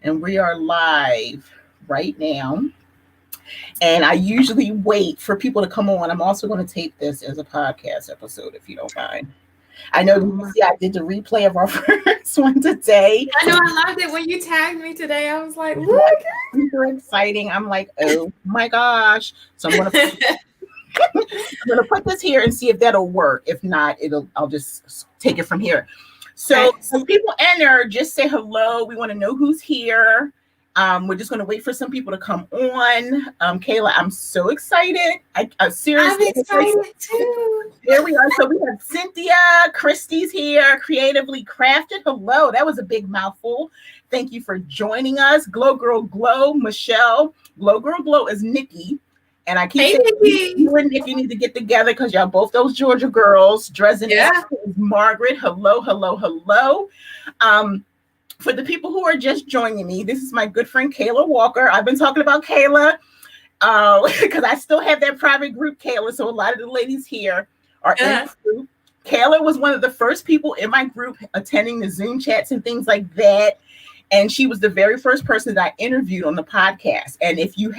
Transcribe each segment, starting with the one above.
and we are live right now. And I usually wait for people to come on. I'm also going to tape this as a podcast episode, if you don't mind. I know you see I did the replay of our first one today. I know, I loved it when you tagged me today. I was like, look. Super exciting. I'm like, oh my gosh. So I'm gonna put this here and see if that'll work. If not, I'll just take it from here. So when people enter, just say hello. We want to know who's here. We're just going to wait for some people to come on. Kayla, I'm so excited. I seriously. I'm excited too. There we are. So we have Cynthia, Christy's here, Creatively Crafted. Hello, that was a big mouthful. Thank you for joining us. Glow Girl Glow, Michelle. Glow Girl Glow is Nikki. And I keep saying you and Nikki need to get together because y'all both those Georgia girls. Dresden is Margaret. Hello, hello, hello. For the people who are just joining me, this is my good friend Kaylah Walker. I've been talking about Kayla because I still have that private group, Kayla. So a lot of the ladies here are in the group. Kayla was one of the first people in my group attending the Zoom chats and things like that. And she was the very first person that I interviewed on the podcast. And if you're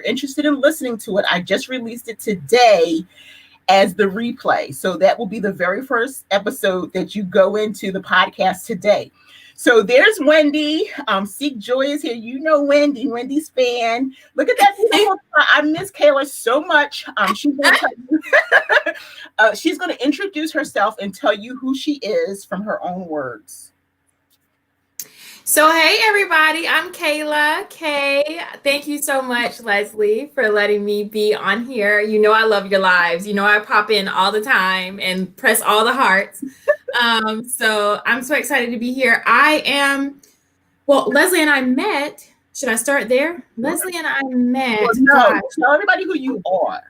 interested in listening to it, I just released it today as the replay. So that will be the very first episode that you go into the podcast today. So there's Wendy. Seek Joy is here. You know Wendy. Wendy's fan. Look at that. I miss Kayla so much. She's going to introduce herself and tell you who she is from her own words. So, hey, everybody, I'm Kayla. Kay, thank you so much, Leslie, for letting me be on here. You know I love your lives. You know I pop in all the time and press all the hearts. So I'm so excited to be here. Leslie and I met. Should I start there? Leslie and I met. No, tell everybody who you are.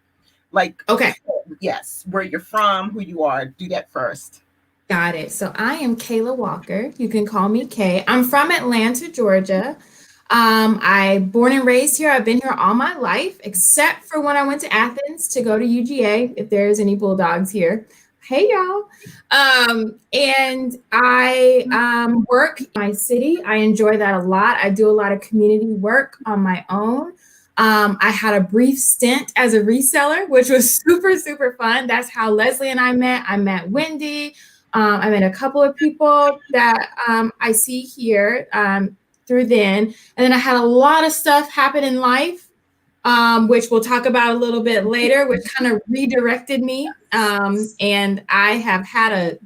Okay. Yes, where you're from, who you are. Do that first. Got it. So I am Kaylah Walker. You can call me Kay. I'm from Atlanta, Georgia. I born and raised here. I've been here all my life, except for when I went to Athens to go to UGA, if there's any Bulldogs here. Hey, y'all. And I work in my city. I enjoy that a lot. I do a lot of community work on my own. I had a brief stint as a reseller, which was super, super fun. That's how Leslie and I met. I met Wendy. I met a couple of people that I see here through then. And then I had a lot of stuff happen in life, which we'll talk about a little bit later, which kind of redirected me. And I have had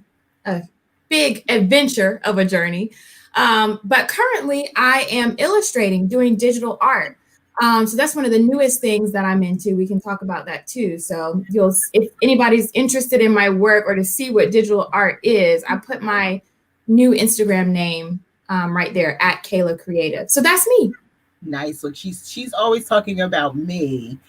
a big adventure of a journey. But currently I am illustrating, doing digital art. So that's one of the newest things that I'm into. We can talk about that too. So if anybody's interested in my work or to see what digital art is, I put my new Instagram name right there at Kaylah Creative. So that's me. Nice. Look, she's always talking about me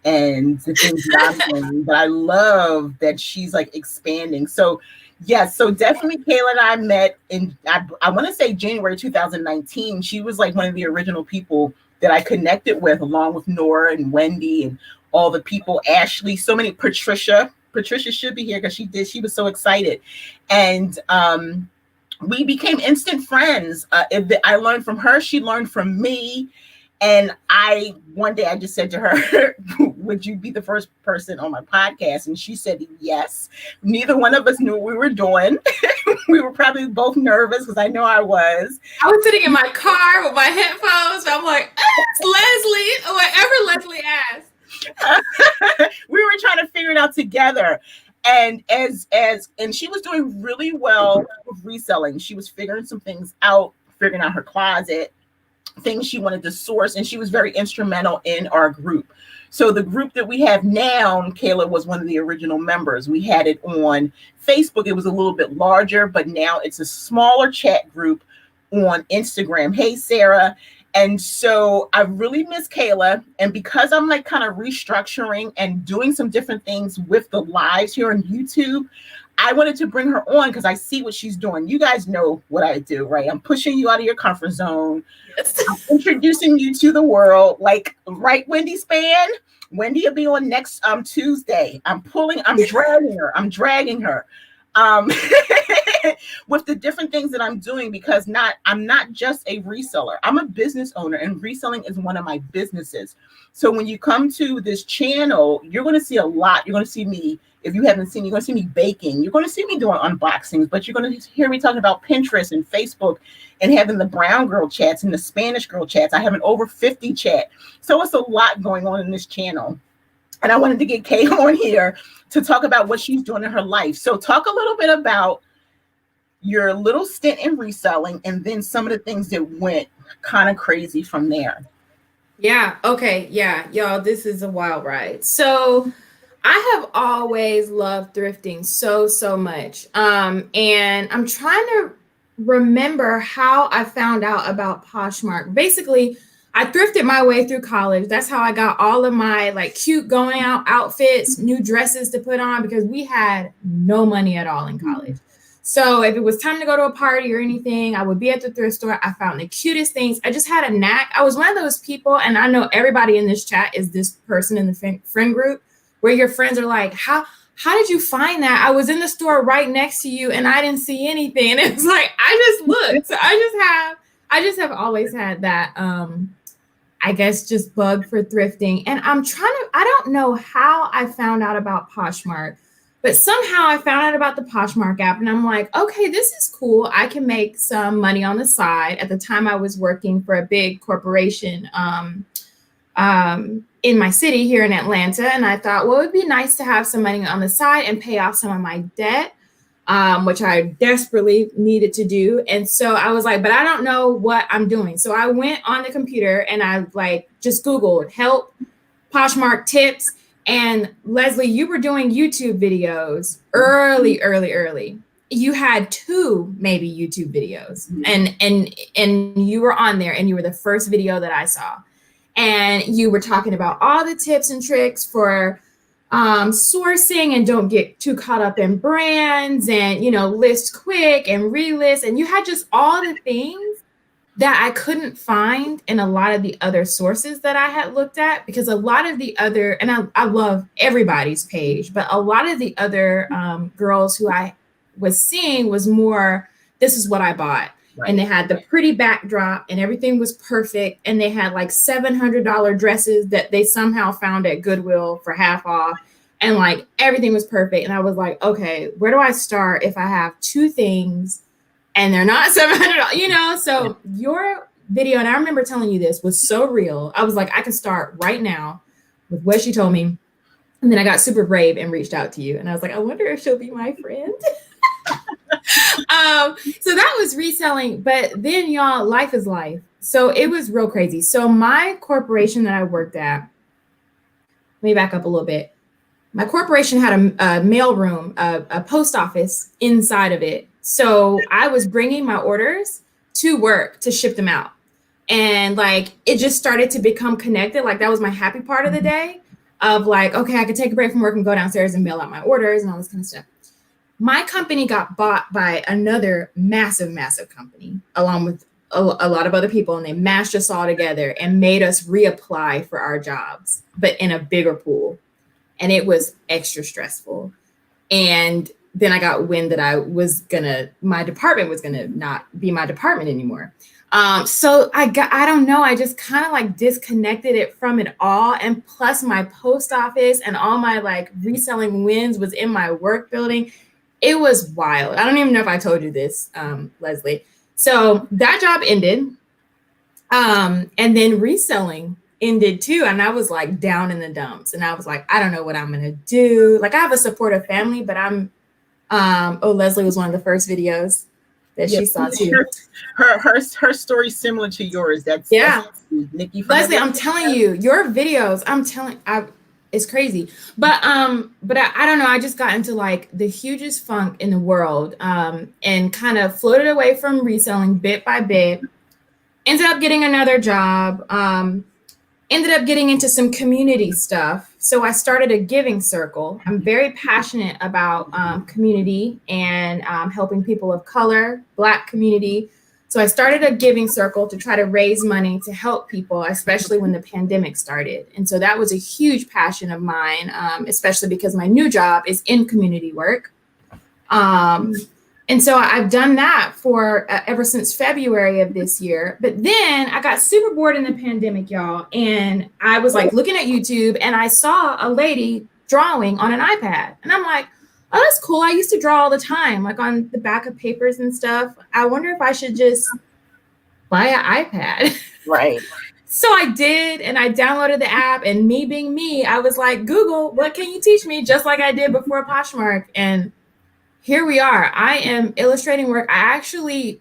and the things that I'm doing, but I love that she's like expanding. So yes, so definitely Kayla and I met in I want to say January 2019. She was like one of the original people that I connected with, along with Nora and Wendy and all the people, Ashley, so many, Patricia should be here because she was so excited. And we became instant friends. I learned from her, she learned from me. And one day I just said to her, would you be the first person on my podcast? And she said, yes. Neither one of us knew what we were doing. We were probably both nervous because I know I was. I was sitting in my car with my headphones. I'm like, it's Leslie, whatever Leslie asked. We were trying to figure it out together. And and she was doing really well with reselling. She was figuring some things out, figuring out her closet, things she wanted to source, and she was very instrumental in our group. So the group that we have now, Kayla was one of the original members. We had it on Facebook. It was a little bit larger, but now it's a smaller chat group on Instagram. Hey, Sarah. And so I really miss Kayla. And because I'm like kind of restructuring and doing some different things with the lives here on YouTube, I wanted to bring her on because I see what she's doing. You guys know what I do, right? I'm pushing you out of your comfort zone. Yes. I'm introducing you to the world. Like, right, Wendy Span? Wendy will be on next Tuesday. I'm dragging her. with the different things that I'm doing, because I'm not just a reseller. I'm a business owner, and reselling is one of my businesses. So when you come to this channel, you're going to see a lot. You're going to see me. If you haven't seen, you're going to see me baking. You're going to see me doing unboxings, but you're going to hear me talking about Pinterest and Facebook and having the brown girl chats and the Spanish girl chats. I have an over 50 chat. So it's a lot going on in this channel. And I wanted to get Kay on here to talk about what she's doing in her life. So talk a little bit about your little stint in reselling, and then some of the things that went kind of crazy from there. Yeah. Okay. Yeah. Y'all, this is a wild ride. So I have always loved thrifting so much. And I'm trying to remember how I found out about Poshmark. Basically, I thrifted my way through college. That's how I got all of my like cute going out outfits, new dresses to put on, because we had no money at all in college. So if it was time to go to a party or anything, I would be at the thrift store. I found the cutest things. I just had a knack. I was one of those people, and I know everybody in this chat is this person in the friend group where your friends are like, how did you find that? I was in the store right next to you and I didn't see anything. And it's like, I just looked. So I just have always had that, I guess, just bug for thrifting. And I don't know how I found out about Poshmark, but somehow I found out about the Poshmark app, and I'm like, okay, this is cool. I can make some money on the side. At the time I was working for a big corporation, in my city here in Atlanta. And I thought, well, it would be nice to have some money on the side and pay off some of my debt, which I desperately needed to do. And so I was like, but I don't know what I'm doing. So I went on the computer and I like just Googled help Poshmark tips. And Leslie, you were doing YouTube videos early. You had 2 maybe YouTube videos, and you were on there, and you were the first video that I saw. And you were talking about all the tips and tricks for sourcing, and don't get too caught up in brands, and, list quick and relist. And you had just all the things that I couldn't find in a lot of the other sources that I had looked at, because a lot of the other, and I love everybody's page, but a lot of the other girls who I was seeing was more, this is what I bought. Right. And they had the pretty backdrop and everything was perfect. And they had like $700 dresses that they somehow found at Goodwill for half off. And like everything was perfect. And I was like, okay, where do I start if I have 2 things and they're not $700, So your video, and I remember telling you this, was so real. I was like, I can start right now with what she told me. And then I got super brave and reached out to you. And I was like, I wonder if she'll be my friend. So that was reselling. But then, y'all, life is life. So it was real crazy. So my corporation that I worked at, let me back up a little bit. My corporation had a mail room, a post office inside of it. So I was bringing my orders to work to ship them out. And like, it just started to become connected. Like that was my happy part of the day of like, okay, I could take a break from work and go downstairs and mail out my orders and all this kind of stuff. My company got bought by another massive company, along with a lot of other people. And they mashed us all together and made us reapply for our jobs, but in a bigger pool. And it was extra stressful. And then I got wind that my department was gonna not be my department anymore. So I don't know, I just kind of like disconnected it from it all. And plus my post office and all my like reselling wins was in my work building. It was wild. I don't even know if I told you this, Leslie. So that job ended. And then reselling ended too. And I was like down in the dumps. And I was like, I don't know what I'm going to do. Like I have a supportive family, but Leslie was one of the first videos that she saw too. Her story's similar to yours. That's Nikki. Leslie, I'm telling you, your videos, it's crazy. But I don't know. I just got into like the hugest funk in the world, and kind of floated away from reselling bit by bit. Ended up getting another job. Ended up getting into some community stuff. So I started a giving circle. I'm very passionate about community and helping people of color, Black community. So I started a giving circle to try to raise money to help people, especially when the pandemic started. And so that was a huge passion of mine, especially because my new job is in community work. And And so I've done that for ever since February of this year. But then I got super bored in the pandemic, y'all. And I was like looking at YouTube and I saw a lady drawing on an iPad. And I'm like, oh, that's cool. I used to draw all the time, like on the back of papers and stuff. I wonder if I should just buy an iPad. Right. So I did, and I downloaded the app, and me being me, I was like, Google, what can you teach me? Just like I did before Poshmark. And here we are. I am illustrating work. I actually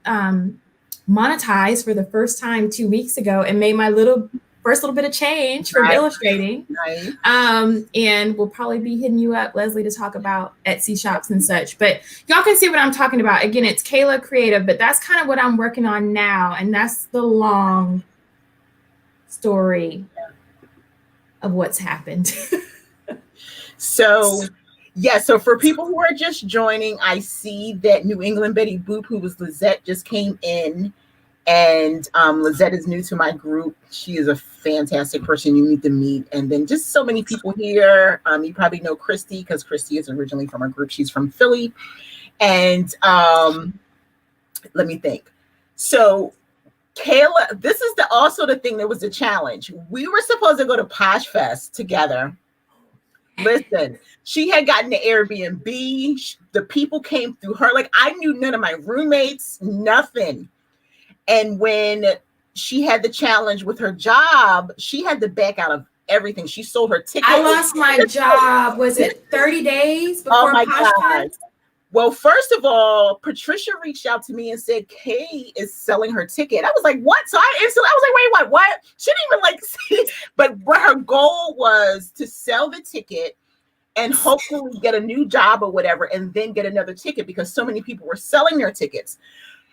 monetized for the first time 2 weeks ago and made my first little bit of change from illustrating. Nice. And we'll probably be hitting you up, Leslie, to talk about Etsy shops and such. But y'all can see what I'm talking about. Again, it's Kaylah Creative, but that's kind of what I'm working on now. And that's the long story of what's happened. So for people who are just joining, I see that New England Betty Boop, who was Lizette, just came in. And Lizette is new to my group. She is a fantastic person you need to meet. And then just so many people here. You probably know Christy because Christy is originally from our group. She's from Philly. And let me think. So Kaylah, this is also the thing that was the challenge. We were supposed to go to Posh Fest together. Listen, she had gotten the Airbnb. The people came through her. Like, I knew none of my roommates, nothing. And when she had the challenge with her job, she had to back out of everything. She sold her tickets. I lost my job. Was it 30 days before Posh Fest? Well, first of all, Patricia reached out to me and said, Kay is selling her ticket. I was like, what? So I was like, wait, what? She didn't even like see it. But what her goal was to sell the ticket and hopefully get a new job or whatever, and then get another ticket because so many people were selling their tickets.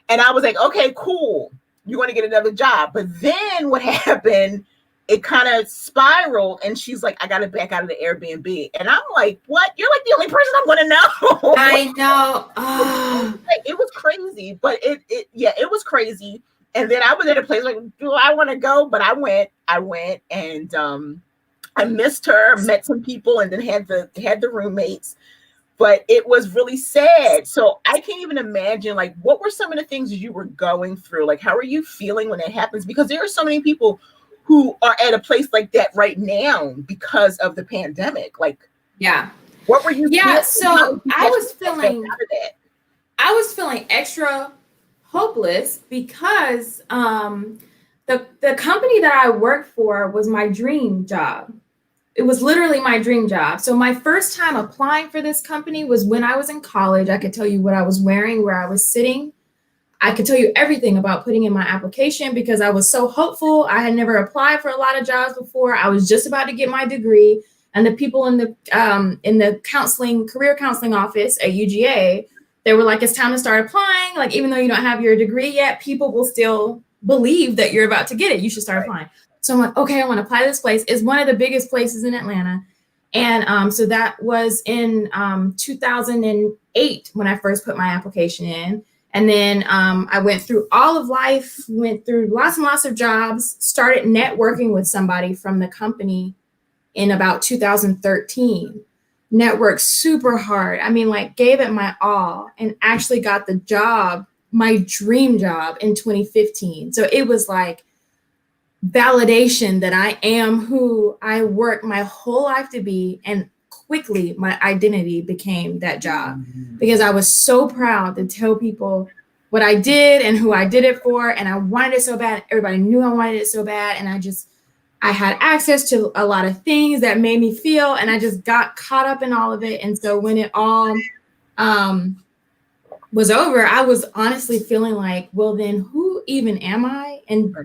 And I was like, okay, cool. You want to get another job. But then what happened, it kind of spiraled. And she's like, I got to back out of the Airbnb. And I'm like, what? You're like the only person I'm going to know. I know. Oh. It was crazy. But it was crazy. And then I was at a place like, do I want to go? But I went and I missed her, met some people, and then had the roommates. But it was really sad. So I can't even imagine, like, what were some of the things you were going through? Like, how are you feeling when it happens? Because there are so many people who are at a place like that right now because of the pandemic. Like, yeah. What were you feeling? So I was feeling extra hopeless because the company that I worked for was my dream job. It was literally my dream job. So my first time applying for this company was when I was in college. I could tell you what I was wearing, where I was sitting. I could tell you everything about putting in my application because I was so hopeful. I had never applied for a lot of jobs before. I was just about to get my degree. And the people in the career counseling office at UGA, they were like, it's time to start applying. Like, even though you don't have your degree yet, people will still believe that you're about to get it. You should start applying. So I'm like, okay, I want to apply to this place. It's one of the biggest places in Atlanta. And so that was in 2008 when I first put my application in. And then I went through all of life, went through lots and lots of jobs, started networking with somebody from the company in about 2013. Networked super hard. I mean, like, gave it my all and actually got the job, my dream job, in 2015. So it was like validation that I am who I worked my whole life to be. And quickly my identity became that job because I was so proud to tell people what I did and who I did it for. And I wanted it so bad. Everybody knew I wanted it so bad. And I had access to a lot of things that made me feel, and I just got caught up in all of it. And so when it all was over, I was honestly feeling like, well, then who even am I? And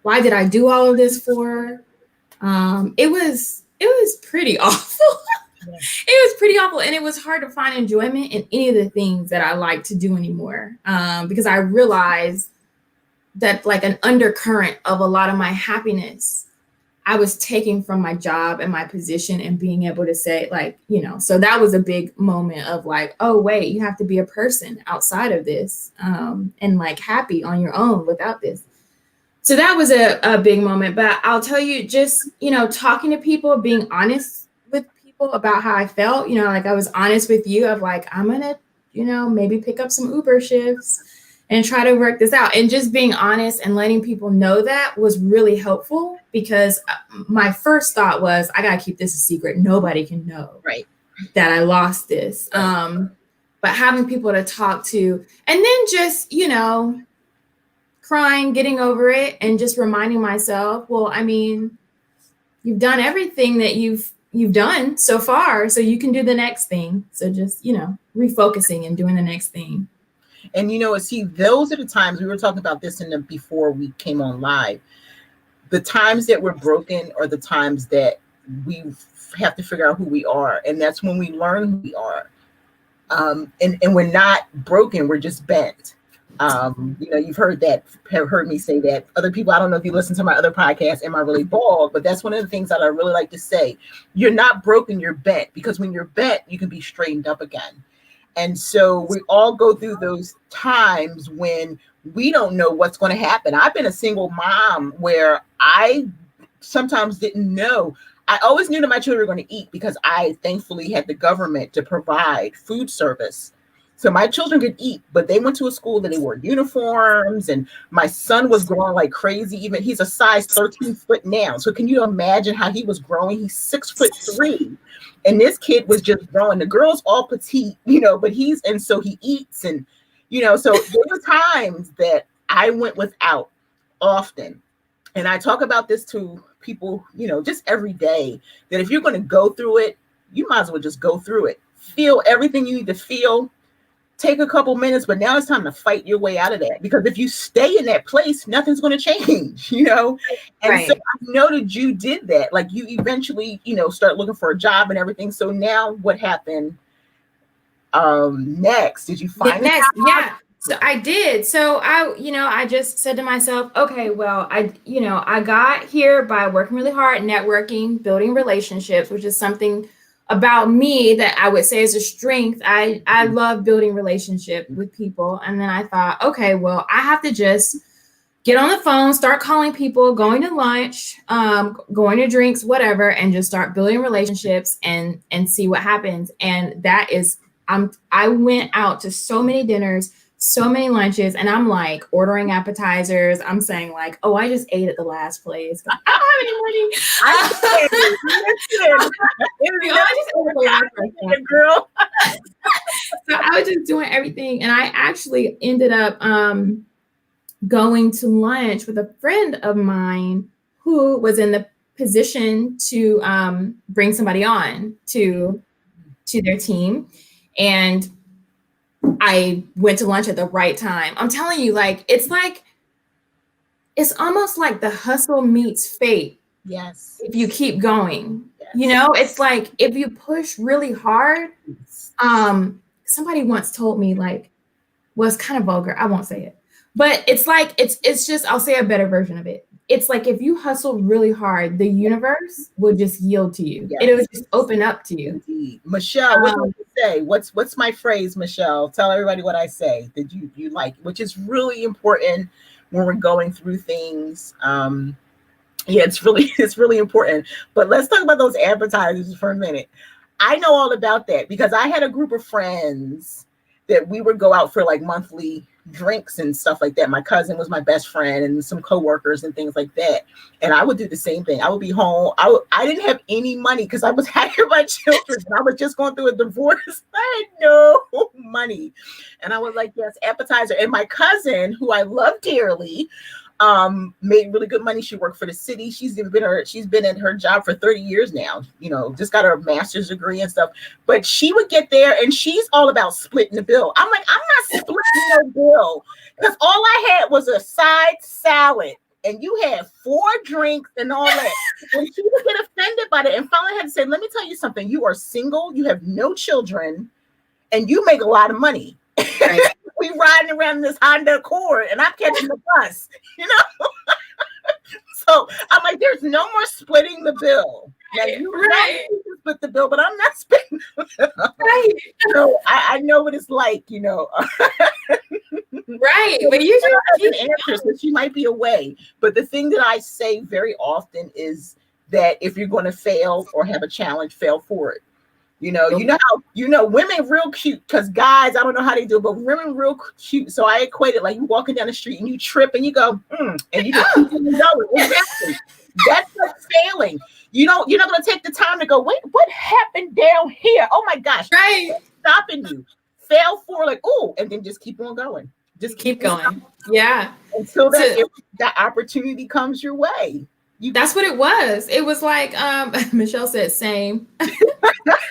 why did I do all of this for? It was pretty awful. Yeah. It was pretty awful. And it was hard to find enjoyment in any of the things that I like to do anymore. Because I realized that, like, an undercurrent of a lot of my happiness I was taking from my job and my position, and being able to say, like, you know, so that was a big moment of like, oh, wait, you have to be a person outside of this, and like happy on your own without this. So that was a big moment. But I'll tell you, just, you know, talking to people, being honest with people about how I felt, you know, like I was honest with you of like, I'm going to maybe pick up some Uber shifts and try to work this out. And just being honest and letting people know that was really helpful, because my first thought was, I got to keep this a secret. Nobody can know that I lost this. Right. But having people to talk to, and then just, crying, getting over it, and just reminding myself, well, I mean, you've done everything that you've done so far, so you can do the next thing. So just, refocusing and doing the next thing. And, see, those are the times, we were talking about this before we came on live. The times that we're broken are the times that we have to figure out who we are. And that's when we learn who we are. And we're not broken, we're just bent. You've heard me say that. Other people, I don't know if you listen to my other podcast, Am I Really Bald? But that's one of the things that I really like to say. You're not broken, you're bent, because when you're bent, you can be straightened up again. And so we all go through those times when we don't know what's going to happen. I've been a single mom where I sometimes didn't know. I always knew that my children were going to eat, because I thankfully had the government to provide food service. So my children could eat, but they went to a school that they wore uniforms, and my son was growing like crazy. Even he's a size 13 foot now. So can you imagine how he was growing? He's 6'3", and this kid was just growing. The girl's all petite, but so he eats, and, so there were times that I went without often. And I talk about this to people, just every day, that if you're going to go through it, you might as well just go through it. Feel everything you need to feel. Take a couple minutes, but now it's time to fight your way out of that. Because if you stay in that place, nothing's going to change, And right. So I know that you did that. Like, you eventually, start looking for a job and everything. So now what happened next? Did you find next? Yeah. So I did. So I just said to myself, okay, well, I got here by working really hard, networking, building relationships, which is something about me that I would say is a strength. I love building relationship with people. And then I thought, okay, well, I have to just get on the phone, start calling people, going to lunch, going to drinks, whatever, and just start building relationships and see what happens. And that is, I went out to so many dinners, so many lunches, and I'm like ordering appetizers. I'm saying like, oh, I just ate at the last place. I don't have any money. Girl. So I was just doing everything, and I actually ended up going to lunch with a friend of mine who was in the position to bring somebody on to their team, and I went to lunch at the right time. I'm telling you, it's almost like the hustle meets fate. Yes. If you keep going, yes. It's like, if you push really hard, somebody once told me, well, it's kind of vulgar. I won't say it, but it's like, it's just, I'll say a better version of it. It's like, if you hustle really hard, the universe will just yield to you. Yes. It will just open up to you. Indeed. Michelle, what do you say? What's my phrase, Michelle? Tell everybody what I say that you like, which is really important when we're going through things. It's really important. But let's talk about those advertisers for a minute. I know all about that because I had a group of friends that we would go out for monthly drinks and stuff like that. My cousin was my best friend and some coworkers and things like that. And I would do the same thing. I would be home. I didn't have any money because I was having my children and I was just going through a divorce. I had no money. And I was like, yes, appetizer. And my cousin, who I love dearly, made really good money. She worked for the city. She's been in her job for 30 years now, just got her master's degree and stuff. But she would get there and she's all about splitting the bill. I'm like, I'm not splitting no bill because all I had was a side salad and you had 4 drinks and all that. And she would get offended by that and finally had to say, let me tell you something. You are single, you have no children, and you make a lot of money. Right. We riding around in this Honda Accord and I'm catching the bus, So I'm like, there's no more splitting the bill. Now you can split the bill, but I'm not splitting the bill. Right. So I know what it's like, Right. But you have an answer, so she might be away. But the thing that I say very often is that if you're going to fail or have a challenge, fail for it. Women real cute because guys, I don't know how they do it, but women real cute. So I equate it like you walking down the street and you trip and you go, and you just keep going. Exactly. That's like failing. You're not going to take the time to go, wait, what happened down here? Oh my gosh. Right. Stopping you. Fail for like, oh, and then just keep on going. Just keep going. Yeah. Until that opportunity comes your way. That's what it was. It was like Michelle said, same.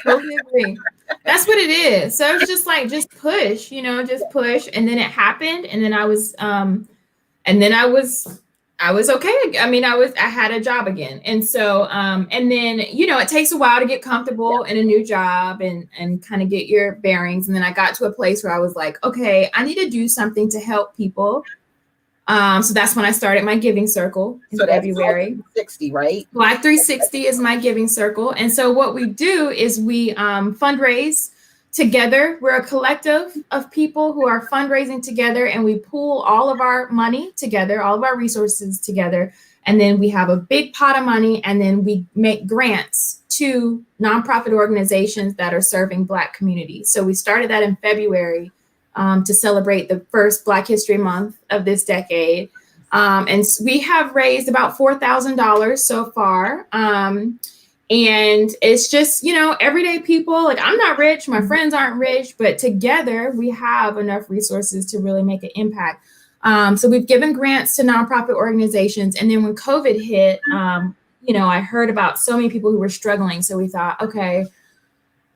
Totally agree. That's what it is. So it was just like, just push, just push. And then it happened. And then I was okay. I mean, I had a job again. And so, and then, it takes a while to get comfortable in a new job and kind of get your bearings. And then I got to a place where I was like, okay, I need to do something to help people. So that's when I started my giving circle in February. Black 360, right? Black 360 is my giving circle. And so what we do is we fundraise together. We're a collective of people who are fundraising together, and we pool all of our money together, all of our resources together. And then we have a big pot of money, and then we make grants to nonprofit organizations that are serving Black communities. So we started that in February. To celebrate the first Black History Month of this decade. And we have raised about $4,000 so far. And it's just, everyday people, like I'm not rich, my friends aren't rich, but together we have enough resources to really make an impact. So we've given grants to nonprofit organizations. And then when COVID hit, I heard about so many people who were struggling. So we thought, okay,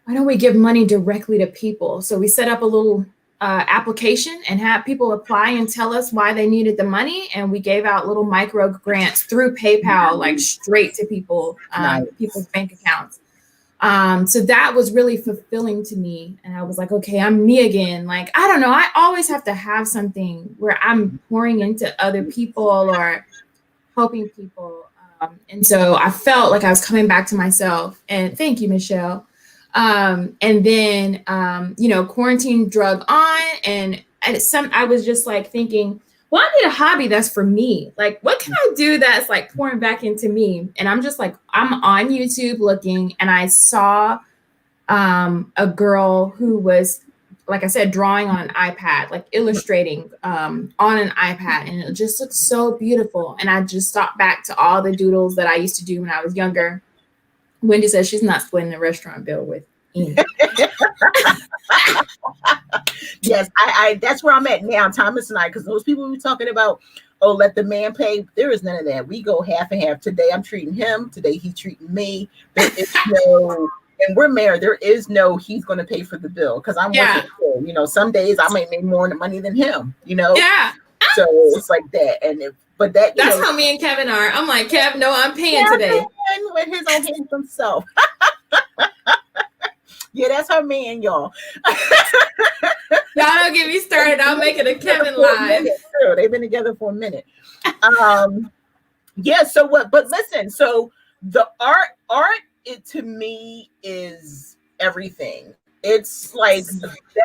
why don't we give money directly to people? So we set up a little application and have people apply and tell us why they needed the money. And we gave out little micro grants through PayPal, like straight to people, people's bank accounts. So that was really fulfilling to me. And I was like, okay, I'm me again. Like, I don't know. I always have to have something where I'm pouring into other people or helping people. And so I felt like I was coming back to myself. And thank you, Michelle. And then, quarantine drug on and I was just like thinking, well, I need a hobby that's for me. Like, what can I do that's like pouring back into me? And I'm just like, I'm on YouTube looking, and I saw a girl who was, like I said, drawing on an iPad, like illustrating on an iPad. And it just looked so beautiful. And I just thought back to all the doodles that I used to do when I was younger. Wendy says she's not splitting the restaurant bill with Ian. Yes, I that's where I'm at now, Thomas and I, because those people were talking about, oh, let the man pay. There is none of that. We go half and half. Today I'm treating him. Today he's treating me. There is no, and we're married. There is no he's going to pay for the bill because I'm working. Too. Some days I might make more money than him. Yeah. So it's like that, but that's how me and Kevin are. I'm like, Kev, no, I'm paying today. With his own handsome self. Yeah, that's her man, y'all. Y'all don't get me started. I'll make it a Kevin live. They've been together for a minute. Yeah. So what? But listen. So the art, it to me is everything. It's like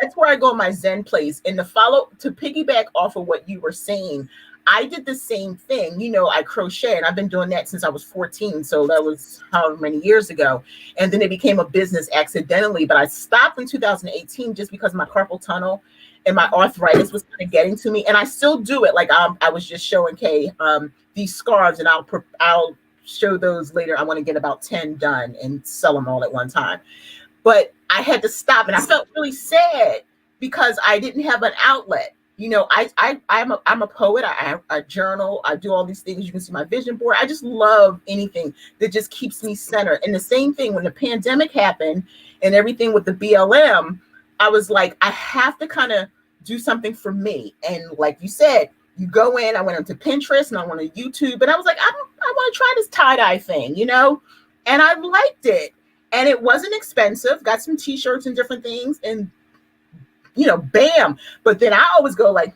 that's where I go in my Zen place. And to piggyback off of what you were saying, I did the same thing. I crochet, and I've been doing that since I was 14. So that was however many years ago. And then it became a business accidentally. But I stopped in 2018 just because my carpal tunnel and my arthritis was kind of getting to me. And I still do it. Like I was just showing Kay these scarves, and I'll show those later. I want to get about 10 done and sell them all at one time. But I had to stop, and I felt really sad because I didn't have an outlet. I'm a poet. I journal. I do all these things. You can see my vision board. I just love anything that just keeps me centered. And the same thing when the pandemic happened and everything with the BLM, I was like, I have to kind of do something for me. And like you said, you go in. I went into Pinterest and I went on YouTube, and I was like, I want to try this tie-dye thing, and I liked it. And it wasn't expensive. Got some t-shirts and different things, and bam. But then I always go like,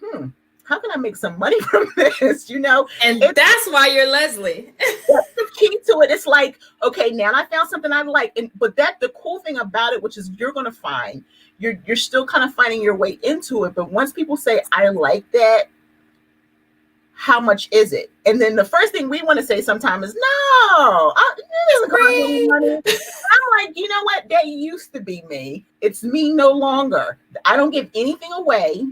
how can I make some money from this? And that's why you're Leslie. That's the key to it. It's like, okay, now I found something I like. But the cool thing about it, which is you're going to find, you're still kind of finding your way into it. But once people say, I like that, how much is it? And then the first thing we want to say sometimes is, no, it doesn't cost any money. I'm like, you know what? That used to be me. It's me no longer. I don't give anything away.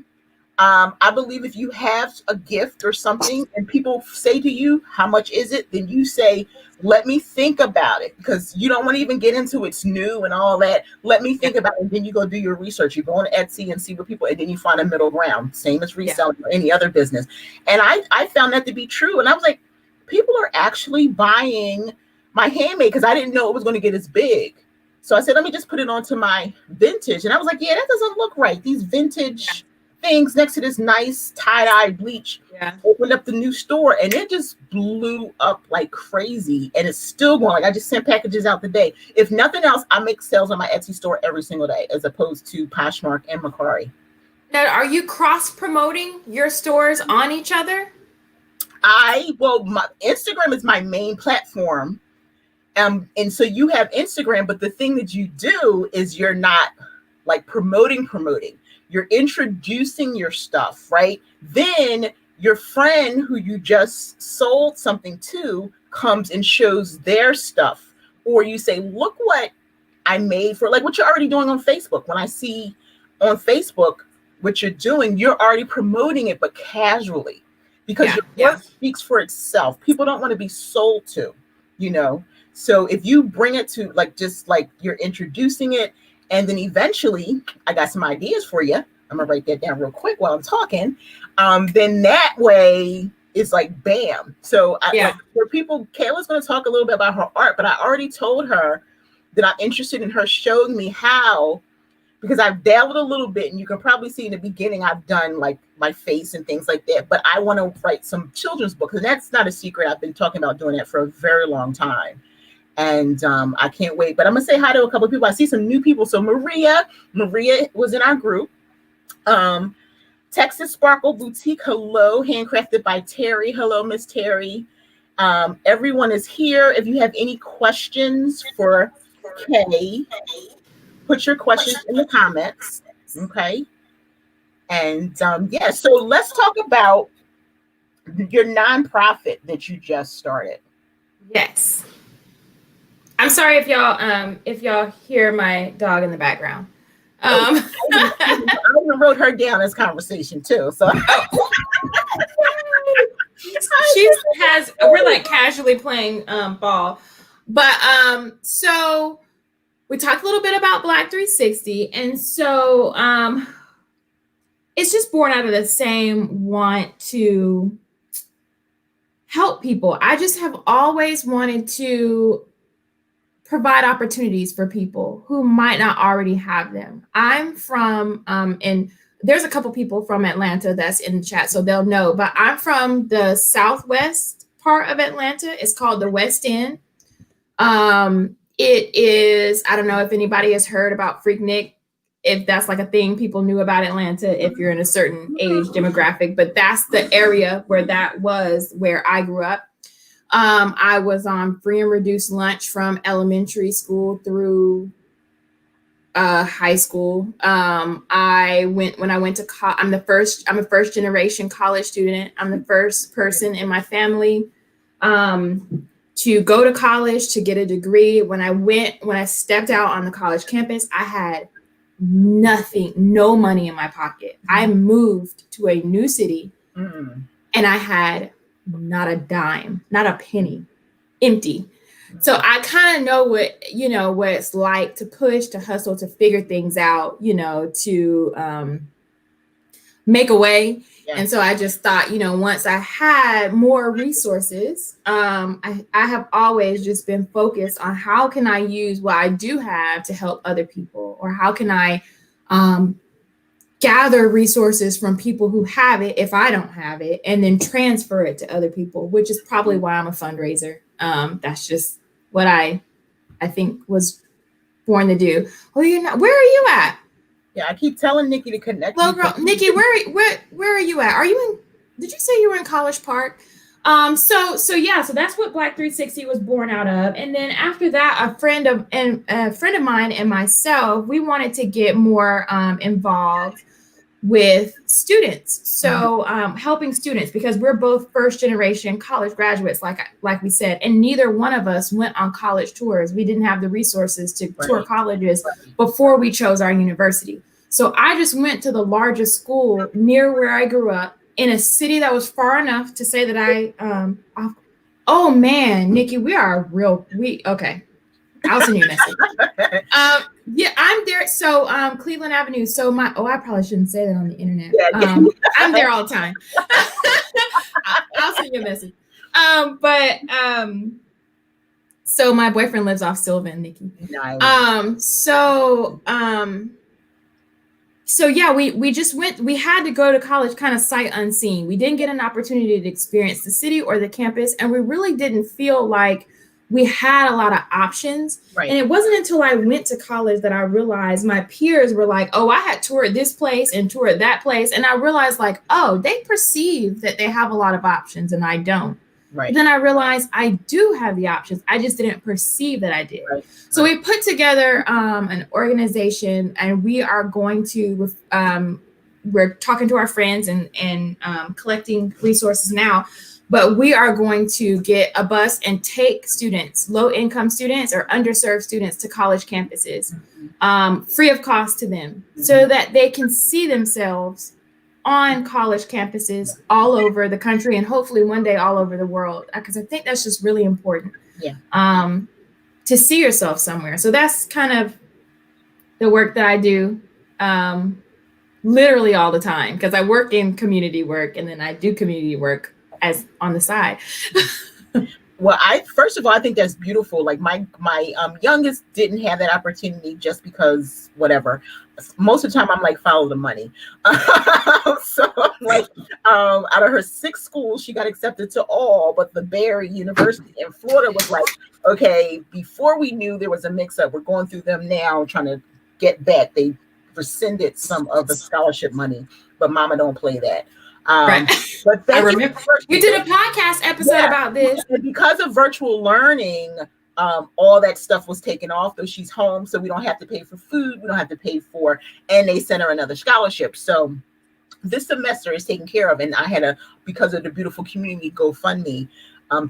I believe if you have a gift or something and people say to you, how much is it? Then you say, let me think about it, because you don't want to even get into it's new and all that. Let me think about it. And then you go do your research. You go on Etsy and see what people, and then you find a middle ground, same as reselling or any other business. And I found that to be true. And I was like, people are actually buying my handmade, because I didn't know it was going to get as big. So I said, let me just put it onto my vintage. And I was like, yeah, that doesn't look right. These vintage things next to this nice tie-dye bleach. Opened up the new store, and it just blew up like crazy. And it's still going. Like, I just sent packages out today. If nothing else, I make sales on my Etsy store every single day, as opposed to Poshmark and Macari. Now, are you cross-promoting your stores on each other? My Instagram is my main platform. And so you have Instagram, but the thing that you do is you're not like promoting. You're introducing your stuff, right? Then your friend who you just sold something to comes and shows their stuff. Or you say, look what I made for, like what you're already doing on Facebook. When I see on Facebook what you're doing, you're already promoting it, but casually, because your work speaks for itself. People don't want to be sold to, you know? So if you bring it to like, just like you're introducing it, and then eventually I got some ideas for you. I'm gonna write that down real quick while I'm talking. Then that way it's like, bam. So like, for people, Kaylah's gonna talk a little bit about her art, but I already told her that I'm interested in her showing me how, because I've dabbled a little bit, and you can probably see in the beginning, I've done like my face and things like that, but I want to write some children's books, and that's not a secret. I've been talking about doing that for a very long time. And I can't wait. But I'm gonna say hi to a couple of people. I see some new people. So Maria was in our group. Texas Sparkle Boutique, hello, handcrafted by Terry. Hello, Miss Terry. Everyone is here. If you have any questions for Kay, put your questions in the comments. Okay. And so let's talk about your nonprofit that you just started. Yes. I'm sorry if y'all hear my dog in the background. I even wrote her down as conversation too. So we're like casually playing ball. But so we talked a little bit about Black 360, and so it's just born out of the same want to help people. I just have always wanted to provide opportunities for people who might not already have them. I'm from, and there's a couple people from Atlanta that's in the chat, so they'll know, but I'm from the southwest part of Atlanta. It's called the West End. It is, I don't know if anybody has heard about Freaknik, if that's like a thing people knew about Atlanta, if you're in a certain age demographic, but that's the area where I grew up. I was on free and reduced lunch from elementary school through high school. I'm a first generation college student. I'm the first person in my family to go to college, to get a degree. When I stepped out on the college campus, I had nothing, no money in my pocket. I moved to a new city and I had not a dime, not a penny, empty. So I kind of know what it's like to push, to hustle, to figure things out, to make a way. Yeah. And so I just thought, once I had more resources, I have always just been focused on how can I use what I do have to help other people, or how can I gather resources from people who have it if I don't have it, and then transfer it to other people, which is probably why I'm a fundraiser. That's just what I think was born to do. Well, where are you at? Yeah, I keep telling Nikki to connect. Well, girl, Nikki, where are you at? Did you say you were in College Park? So that's what Black 360 was born out of. And then after that, a friend of mine and myself, we wanted to get more involved with students. So helping students, because we're both first generation college graduates, like we said, and neither one of us went on college tours. We didn't have the resources to tour colleges before we chose our university. So I just went to the largest school near where I grew up in a city that was far enough to say that oh man, Nikki, okay. I'll send you a message. Yeah, I'm there. So Cleveland Avenue. So I probably shouldn't say that on the internet. I'm there all the time. I'll send you a message. So my boyfriend lives off Sylvan, Nikki. Nice. So yeah, we just went, we had to go to college kind of sight unseen. We didn't get an opportunity to experience the city or the campus, and we really didn't feel like we had a lot of options. Right. And it wasn't until I went to college that I realized my peers were like, oh, I had toured this place and toured that place. And I realized like, oh, they perceive that they have a lot of options and I don't. Right. But then I realized I do have the options. I just didn't perceive that I did. Right. So we put together an organization, and we are going to, we're talking to our friends and collecting resources now. But we are going to get a bus and take students, low-income students or underserved students, to college campuses, free of cost to them, so that they can see themselves on college campuses all over the country and hopefully one day all over the world, because I think that's just really important. Yeah. To see yourself somewhere. So that's kind of the work that I do literally all the time, because I work in community work and then I do community work as on the side. Well, first of all, I think that's beautiful. Like my youngest didn't have that opportunity just because whatever. Most of the time I'm like, follow the money. So I'm like, out of her 6 schools, she got accepted to all, but the Barry University in Florida was like, okay, before we knew there was a mix up, we're going through them now trying to get back. They rescinded some of the scholarship money, but mama don't play that. Right. But I remember you did a podcast episode about this. And because of virtual learning, all that stuff was taken off, though she's home, so we don't have to pay for food, we don't have to pay for, and they sent her another scholarship. So this semester is taken care of, and I had because of the beautiful community GoFundMe,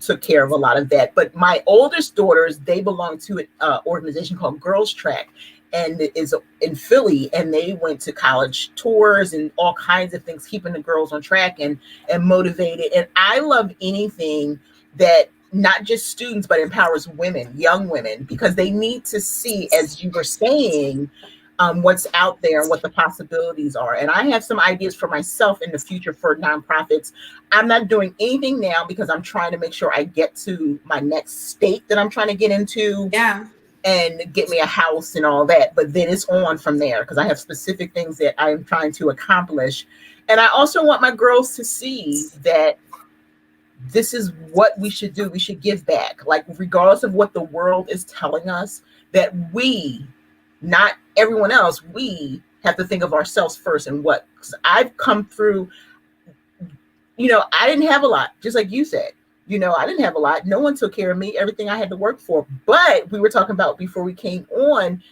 took care of a lot of that. But my oldest daughters, they belong to an organization called Girls Track, and it is in Philly, and they went to college tours and all kinds of things, keeping the girls on track and motivated. And I love anything that not just students, but empowers women, young women, because they need to see, as you were saying, what's out there and what the possibilities are. And I have some ideas for myself in the future for nonprofits. I'm not doing anything now because I'm trying to make sure I get to my next state that I'm trying to get into. Yeah. And get me a house and all that. But then it's on from there, because I have specific things that I'm trying to accomplish. And I also want my girls to see that this is what we should do. We should give back, like regardless of what the world is telling us, that we, not everyone else, we have to think of ourselves first. And what, 'cause I've come through, I didn't have a lot, just like you said. I didn't have a lot. No one took care of me, everything I had to work for. But we were talking about before we came on,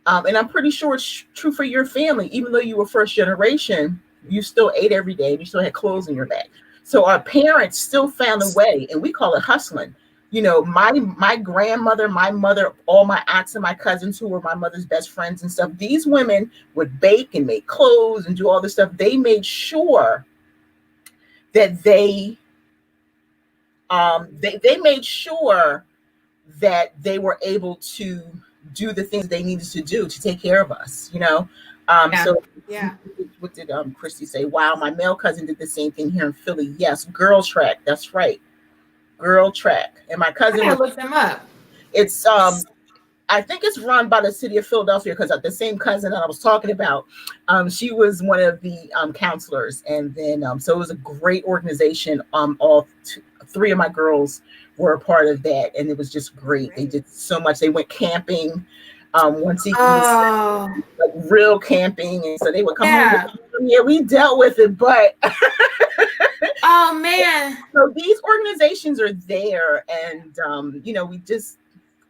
and I'm pretty sure it's true for your family. Even though you were first generation, you still ate every day. You still had clothes in your back. So our parents still found a way, and we call it hustling. My grandmother, my mother, all my aunts and my cousins who were my mother's best friends and stuff, these women would bake and make clothes and do all this stuff. They made sure that they made sure that they were able to do the things they needed to do to take care of us, So yeah. What did Christy say? Wow, my male cousin did the same thing here in Philly. Yes, Girls Track. That's right. Girl Track. And my cousin, I looked them up. It's I think it's run by the city of Philadelphia, because the same cousin that I was talking about, she was one of the counselors. And then so it was a great organization. All 3 of my girls were a part of that, and it was just great. They did so much. They went camping once a week, like real camping, and so they would come home. Yeah, we dealt with it, but oh man. So these organizations are there, and we just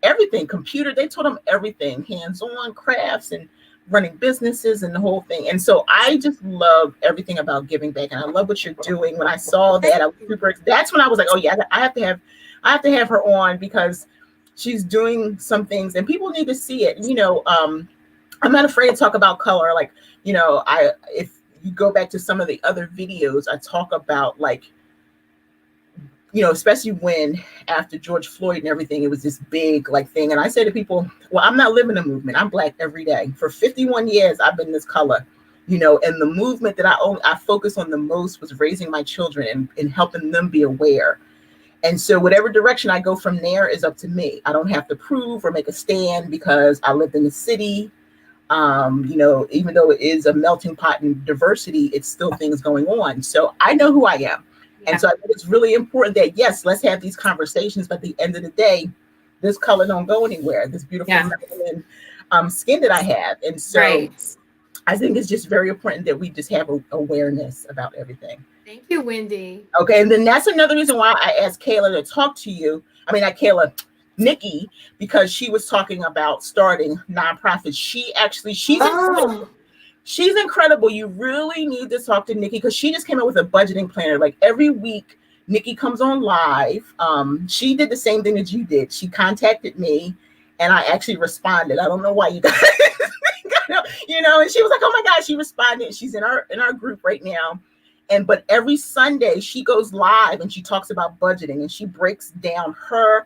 everything, computer, they taught them everything, hands-on crafts and running businesses and the whole thing. And so I just love everything about giving back, and I love what you're doing. When I saw that, I was super. That's when I was like, oh yeah, I have to have her on, because she's doing some things and people need to see it. I'm not afraid to talk about color. Like, if you go back to some of the other videos, I talk about, like, especially when after George Floyd and everything, it was this big like thing. And I say to people, well, I'm not living a movement. I'm Black every day. For 51 years, I've been this color, and the movement that I focused on the most was raising my children and helping them be aware. And so whatever direction I go from there is up to me. I don't have to prove or make a stand because I lived in the city. Even though it is a melting pot in diversity, it's still things going on. So I know who I am. And so I think it's really important that, yes, let's have these conversations. But at the end of the day, this color don't go anywhere. This beautiful melanin, skin that I have. And so I think it's just very important that we just have awareness about everything. Thank you, Wendy. Okay. And then that's another reason why I asked Kaylah to talk to you. I mean, not Kaylah, Nikki, because she was talking about starting nonprofits. She's incredible. You really need to talk to Nikki, because she just came up with a budgeting planner. Like every week, Nikki comes on live. She did the same thing that you did. She contacted me and I actually responded. I don't know why you guys, and she was like, oh my God, she responded. She's in our group right now. But every Sunday she goes live and she talks about budgeting and she breaks down her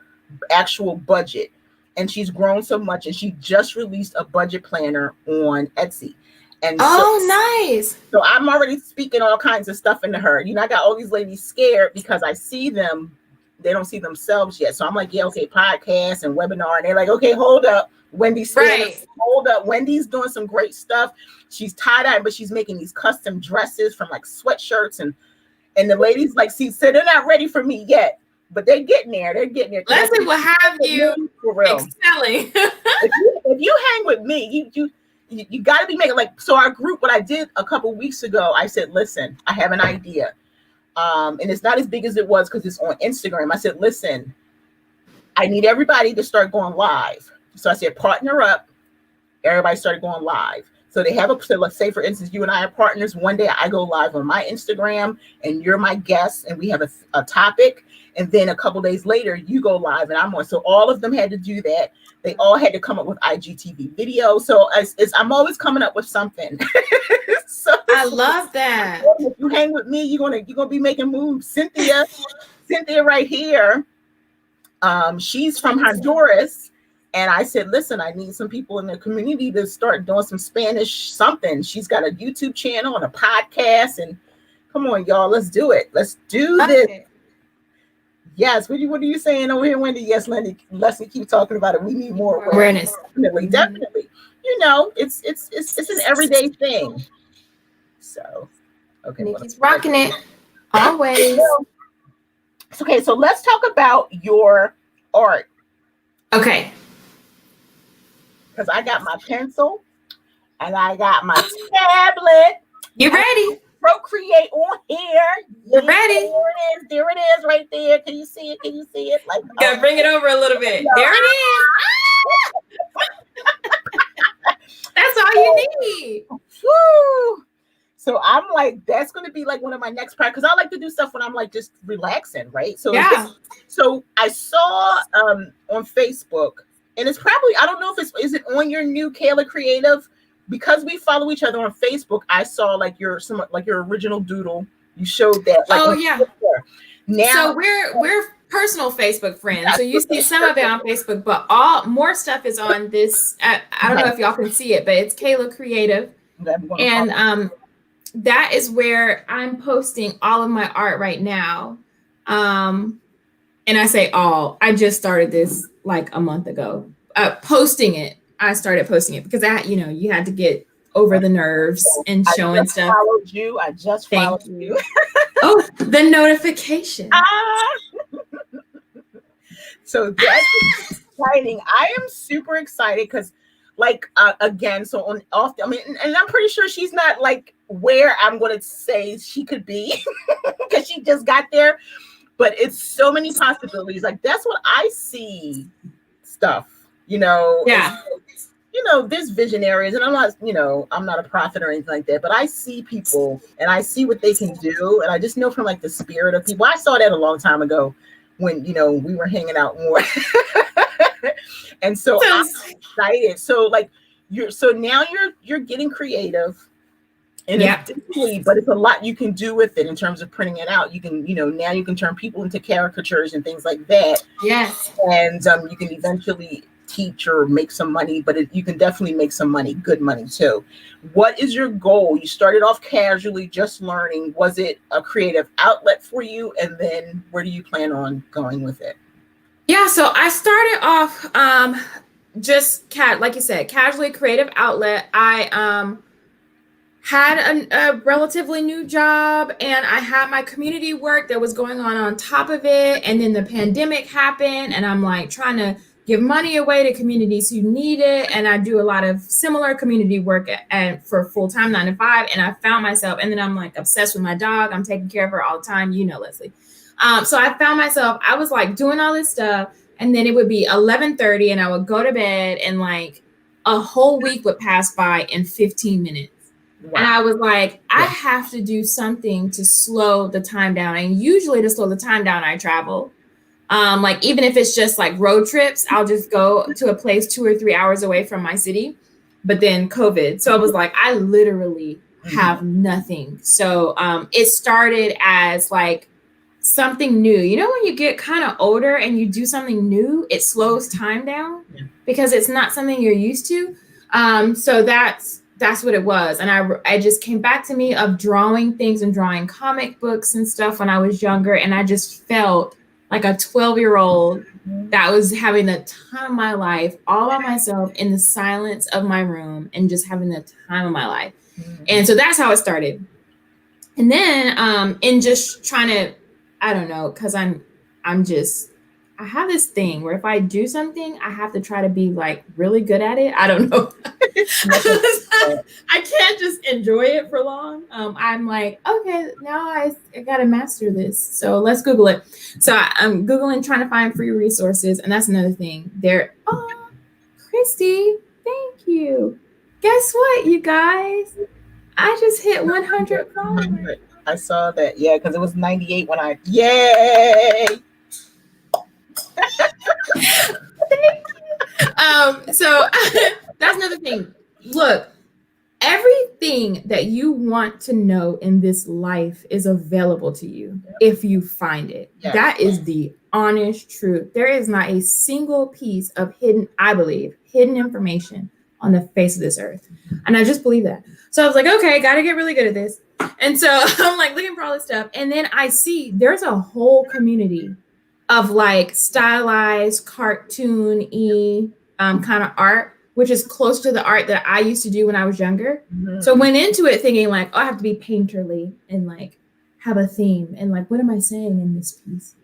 actual budget. And she's grown so much, and she just released a budget planner on Etsy. And nice. So I'm already speaking all kinds of stuff into her. I got all these ladies scared because I see them, they don't see themselves yet. So I'm like, yeah, okay, podcast and webinar. And they're like, okay, hold up. Wendy's hold up. Wendy's doing some great stuff. She's tie-dye, but she's making these custom dresses from like sweatshirts. And the ladies like, see, so they're not ready for me yet, but they're getting there. Leslie will have you excelling. if you hang with me, you got to be making, like, so our group, what I did a couple weeks ago, I said, listen, I have an idea. And it's not as big as it was because it's on Instagram. I said, listen, I need everybody to start going live. So I said, partner up. Everybody started going live. So they have so let's say, for instance, you and I are partners. One day I go live on my Instagram and you're my guest and we have a topic. And then a couple days later, you go live and I'm on. So all of them had to do that. They all had to come up with IGTV video. So I'm always coming up with something. So I love that. If you hang with me, you're gonna be making moves. Cynthia right here. She's from Honduras. And I said, listen, I need some people in the community to start doing some Spanish something. She's got a YouTube channel and a podcast. And come on, y'all, let's do it. Let's do this. Yes. What are you saying over here, Wendy? Yes, Leslie, keep talking about it. We need more awareness. Definitely. It's an everyday thing. So, okay. Nikki's rocking it always. Okay, so let's talk about your art. Okay. Because I got my pencil and I got my tablet. You ready? Procreate on here. You're ready. There it is right there. Can you see it? Like, you gotta bring it over a little bit. There it is. That's all you need. Woo. So I'm like, that's going to be like one of my next projects, because I like to do stuff when I'm like just relaxing, right? So so I saw on Facebook, and it's probably, I don't know if is it on your new Kaylah Creative, because we follow each other on Facebook. I saw like your original doodle. You showed that. Like, now, so we're personal Facebook friends. So you see some of it on Facebook, but more stuff is on this. I don't know if y'all can see it, but it's Kaylah Creative, and that is where I'm posting all of my art right now. And I say all. I just started this like a month ago. I started posting it because you had to get over the nerves and showing stuff. I just followed you. Oh, the notification. So that's exciting. I am super excited because, again, so and I'm pretty sure she's not like where I'm going to say she could be because she just got there. But it's so many possibilities. Like, that's what I see stuff, Yeah. there's visionaries, and I'm not a prophet or anything like that, but I see people and I see what they can do. And I just know from like the spirit of people. I saw that a long time ago when, we were hanging out more. And so I'm excited. So like now you're getting creative. And Yeah. but it's a lot you can do with it in terms of printing it out. You can, now you can turn people into caricatures and things like that. Yes. And you can eventually teach or make some money, but you can definitely make some money, good money too. What is your goal? You started off casually, just learning. Was it a creative outlet for you? And then where do you plan on going with it? Yeah, so I started off just like you said, casually creative outlet. I had a relatively new job, and I had my community work that was going on top of it. And then the pandemic happened, and I'm like trying to give money away to communities who need it. And I do a lot of similar community work for full-time 9 to 5. And I found myself, and then I'm like obsessed with my dog. I'm taking care of her all the time, Leslie. So I found myself, I was like doing all this stuff, and then it would be 11:30 and I would go to bed, and like a whole week would pass by in 15 minutes. Wow. And I was like, I have to do something to slow the time down. And usually to slow the time down, I travel. Like even if it's just like road trips, I'll just go to a place 2 or 3 hours away from my city. But then COVID. So I was like, I literally have nothing. So it started as like something new. When you get kind of older and you do something new, it slows time down because it's not something you're used to. So that's what it was. And I just came back to me of drawing things and drawing comic books and stuff when I was younger. And I just felt like a 12-year-old that was having the time of my life all by myself in the silence of my room and just having the time of my life. And so that's how it started. And then in just trying to, I don't know, because I have this thing where if I do something, I have to try to be like really good at it. I don't know. I can't just enjoy it for long. I'm like, okay, now I got to master this. So let's Google it. So I'm Googling, trying to find free resources. And that's another thing there. Oh, Christy, thank you. Guess what, you guys? I just hit 100 followers. I saw that. Yeah, because it was 98 when yay! So that's another thing. Look, everything that you want to know in this life is available to you if you find it. Yeah. That is the honest truth. There is not a single piece of hidden information on the face of this earth. And I just believe that. So I was like, okay, got to get really good at this. And so I'm like looking for all this stuff. And then I see there's a whole community of like stylized cartoon-y kind of art, which is close to the art that I used to do when I was younger. Mm-hmm. So went into it thinking like, oh, I have to be painterly and like have a theme and like, what am I saying in this piece?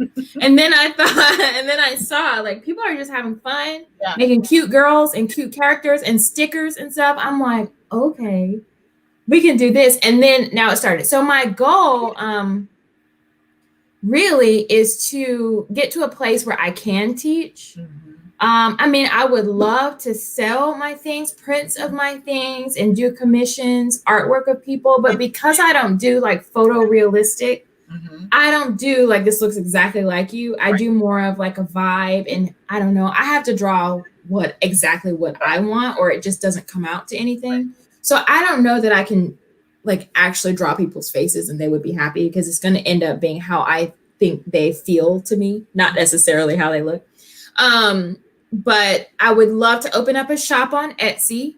And then I saw like people are just having fun, making cute girls and cute characters and stickers and stuff. I'm like, okay, we can do this. And then now it started. So my goal really is to get to a place where I can teach. Mm-hmm. I mean, I would love to sell my things, prints of my things, and do commissions, artwork of people. But because I don't do like photorealistic, I don't do like this looks exactly like you. I do more of like a vibe, and I don't know. I have to draw exactly what I want, or it just doesn't come out to anything. So I don't know that I can like actually draw people's faces and they would be happy, because it's going to end up being how I think they feel to me, not necessarily how they look. But I would love to open up a shop on Etsy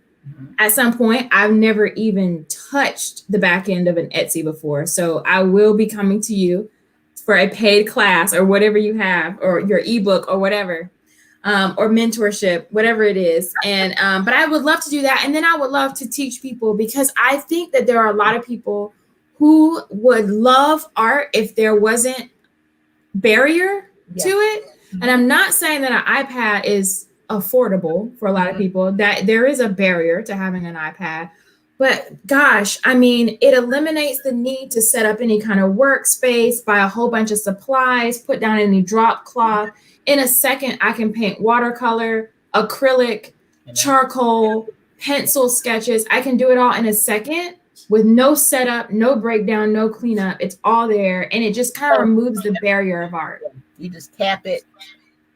at some point. I've never even touched the back end of an Etsy before. So I will be coming to you for a paid class or whatever you have, or your ebook or whatever, or mentorship, whatever it is. And, but I would love to do that. And then I would love to teach people, because I think that there are a lot of people who would love art if there wasn't barrier to it. And I'm not saying that an iPad is affordable for a lot of people, that there is a barrier to having an iPad. But gosh, I mean, it eliminates the need to set up any kind of workspace, buy a whole bunch of supplies, put down any drop cloth. In a second, I can paint watercolor, acrylic, charcoal, pencil sketches. I can do it all in a second with no setup, no breakdown, no cleanup. It's all there. And it just kind of removes the barrier of art. You just tap it.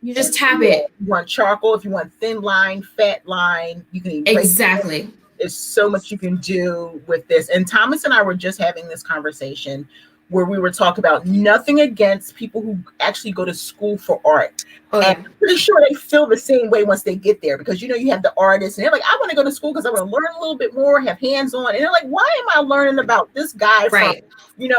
You just tap it. If you want charcoal, if you want thin line, fat line, you can exactly. There's so much you can do with this. And Thomas and I were just having this conversation where we were talking about nothing against people who actually go to school for art. And I'm pretty sure they feel the same way once they get there, because you have the artists and they're like, I want to go to school because I want to learn a little bit more, have hands-on. And they're like, why am I learning about this guy? Right.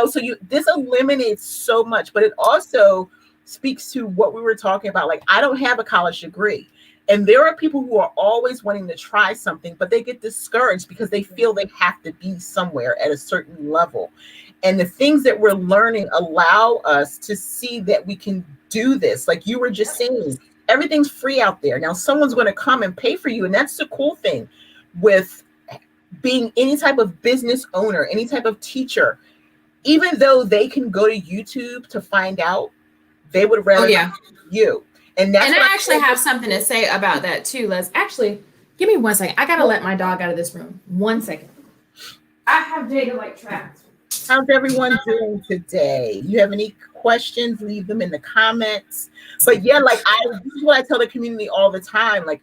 So this eliminates so much, but it also speaks to what we were talking about. Like, I don't have a college degree. And there are people who are always wanting to try something, but they get discouraged because they feel they have to be somewhere at a certain level. And the things that we're learning allow us to see that we can do this. Like you were just saying, everything's free out there. Now, someone's going to come and pay for you. And that's the cool thing with being any type of business owner, any type of teacher. Even though they can go to YouTube to find out, they would rather you. And I actually have something to say about that too, Les. Actually, give me 1 second. I gotta let my dog out of this room. 1 second. I have Jada like trapped. How's everyone doing today? You have any questions? Leave them in the comments. But yeah, this is what I tell the community all the time. Like,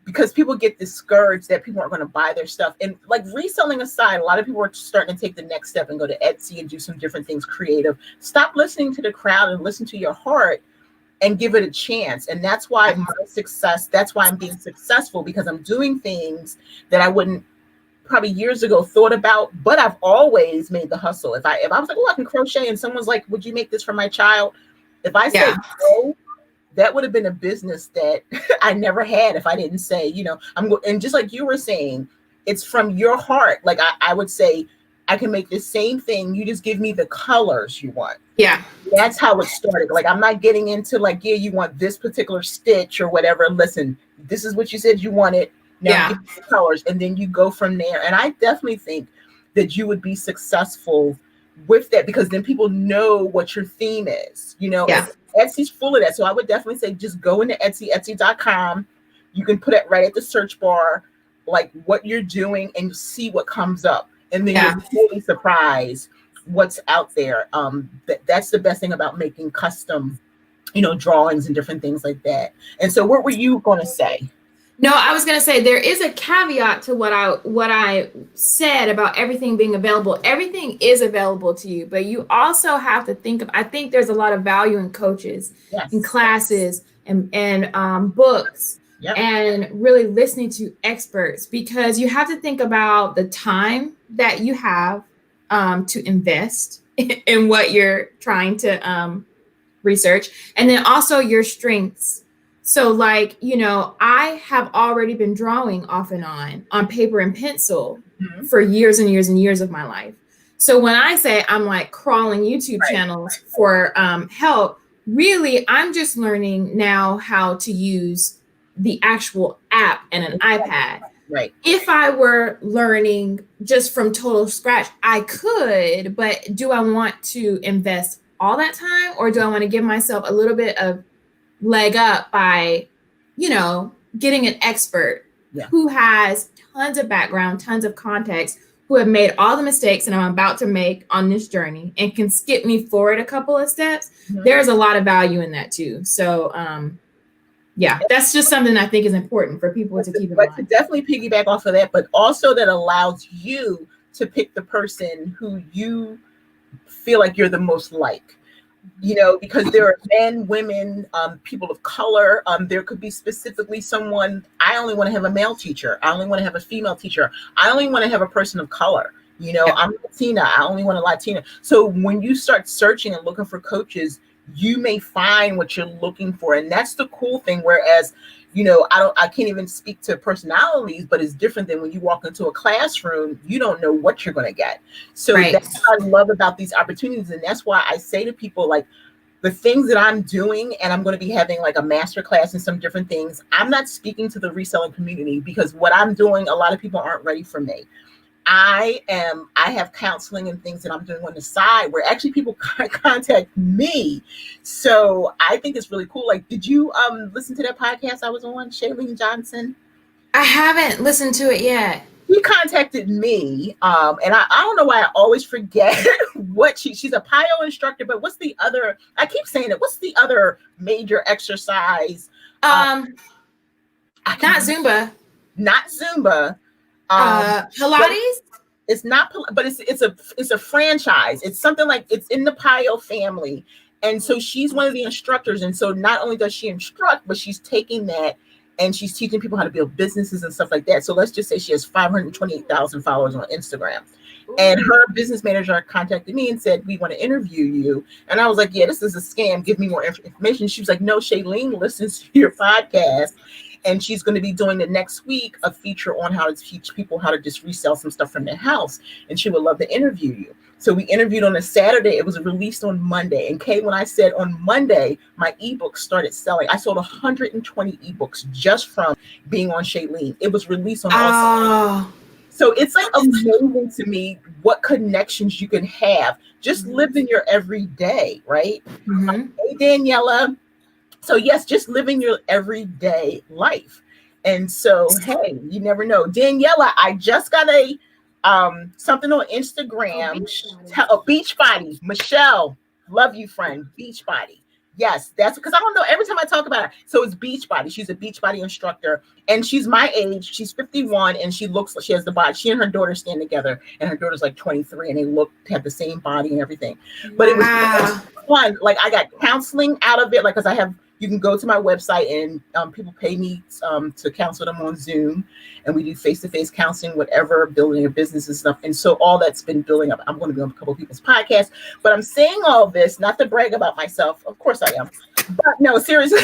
because people get discouraged that people aren't going to buy their stuff. And like, reselling aside, a lot of people are starting to take the next step and go to Etsy and do some different things creative. Stop listening to the crowd and listen to your heart and give it a chance. And that's why that's why I'm being successful, because I'm doing things that I wouldn't probably years ago thought about, but I've always made the hustle. If I was like, oh, I can crochet, and someone's like, would you make this for my child? If I said no, that would have been a business that I never had if I didn't say, and just like you were saying, it's from your heart. Like I would say, I can make the same thing. You just give me the colors you want. Yeah. That's how it started. Like, I'm not getting into like, yeah, you want this particular stitch or whatever. Listen, this is what you said you wanted. Now give me the colors. And then you go from there. And I definitely think that you would be successful with that, because then people know what your theme is, Etsy's full of that. So I would definitely say, just go into Etsy, etsy.com. You can put it right at the search bar, like what you're doing, and see what comes up. And then you're totally surprised what's out there. That's the best thing about making custom, drawings and different things like that. And so what were you going to say? No, I was going to say there is a caveat to what I said about everything being available. Everything is available to you, but you also have to I think there's a lot of value in coaches, in classes, and books. Yep. And really listening to experts, because you have to think about the time that you have to invest in what you're trying to research, and then also your strengths. So like, I have already been drawing off and on paper and pencil for years and years and years of my life. So when I say I'm like crawling YouTube channels for help, really, I'm just learning now how to use the actual app and an iPad. Right. If I were learning just from total scratch, I could, but do I want to invest all that time, or do I want to give myself a little bit of leg up by, getting an expert who has tons of background, tons of context, who have made all the mistakes that I'm about to make on this journey and can skip me forward a couple of steps? There's a lot of value in that too. So, that's just something I think is important for people to keep in mind. But to definitely piggyback off of that, but also that allows you to pick the person who you feel like you're the most like, because there are men, women, people of color. There could be specifically someone, I only want to have a male teacher. I only want to have a female teacher. I only want to have a person of color. I'm Latina. I only want a Latina. So when you start searching and looking for coaches, you may find what you're looking for. And that's the cool thing. Whereas, I can't even speak to personalities, but it's different than when you walk into a classroom, you don't know what you're going to get. So that's what I love about these opportunities. And that's why I say to people, like, the things that I'm doing, and I'm going to be having like a master class and some different things, I'm not speaking to the reselling community, because what I'm doing, a lot of people aren't ready for me. I have counseling and things that I'm doing on the side where actually people contact me. So I think it's really cool. Like, did you listen to that podcast I was on, Shailene Johnson? I haven't listened to it yet. He contacted me, and I don't know why I always forget what she's a PIO instructor, but what's the other? I keep saying it. What's the other major exercise? Not Zumba. Not Zumba. Pilates. It's not, but it's a franchise. It's something like it's in the PIO family, and so she's one of the instructors. And so not only does she instruct, but she's taking that and she's teaching people how to build businesses and stuff like that. So let's just say she has 528,000 followers on Instagram. And her business manager contacted me and said, we want to interview you. And I was like, yeah, this is a scam. Give me more information. She was like, no, Shailene listens to your podcast. And she's going to be doing the next week a feature on how to teach people how to just resell some stuff from their house. And she would love to interview you. So we interviewed on a Saturday. It was released on Monday. And Kay, when I said on Monday, my ebooks started selling. I sold 120 ebooks just from being on Shailene. It was released on So it's like amazing to me what connections you can have just living your everyday, right? Mm-hmm. Hey, Daniela. So yes, just living your everyday life. And so, hey, you never know. Daniela, I just got a something on Instagram. Beachbody. Michelle, love you, friend. Beachbody. Yes, that's because I don't know. Every time I talk about it, so it's Beachbody. She's a Beachbody instructor, and she's my age. She's 51, and she looks like she has the body. She and her daughter stand together, and her daughter's like 23, and they have the same body and everything. But it was fun. Like I got counseling out of it, like because you can go to my website and people pay me to counsel them on Zoom, and we do face-to-face counseling, whatever, building a business and stuff. And so all that's been building up. I'm going to be on a couple of people's podcasts, but I'm saying all this not to brag about myself. Of course I am, but no, seriously.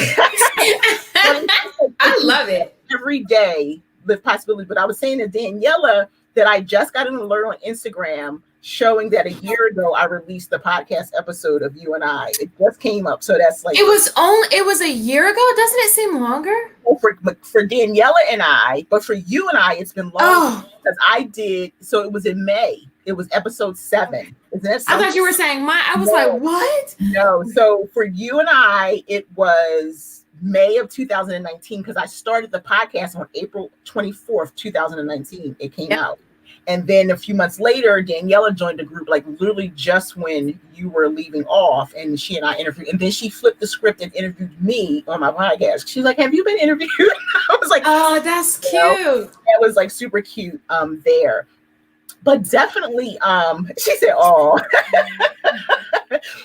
I love it. Every day, live possibilities. But I was saying to Daniela that I just got an alert on Instagram showing that a year ago I released the podcast episode of You and I. It just came up, so that's like it was a year ago. Doesn't it seem longer? For Daniela and I, but for you and I, it's been long because I did. So it was in May. It was episode 7. Isn't that something? I thought you were saying I was like, what? No. So for you and I, it was May of 2019 because I started the podcast on April 24th, 2019. It came out. And then a few months later, Daniela joined the group, like literally just when you were leaving off, and she and I interviewed. And then she flipped the script and interviewed me on my podcast. She's like, "Have you been interviewed?" I was like, "Oh, that's cute." That was like super cute there. But definitely, she said, "Oh."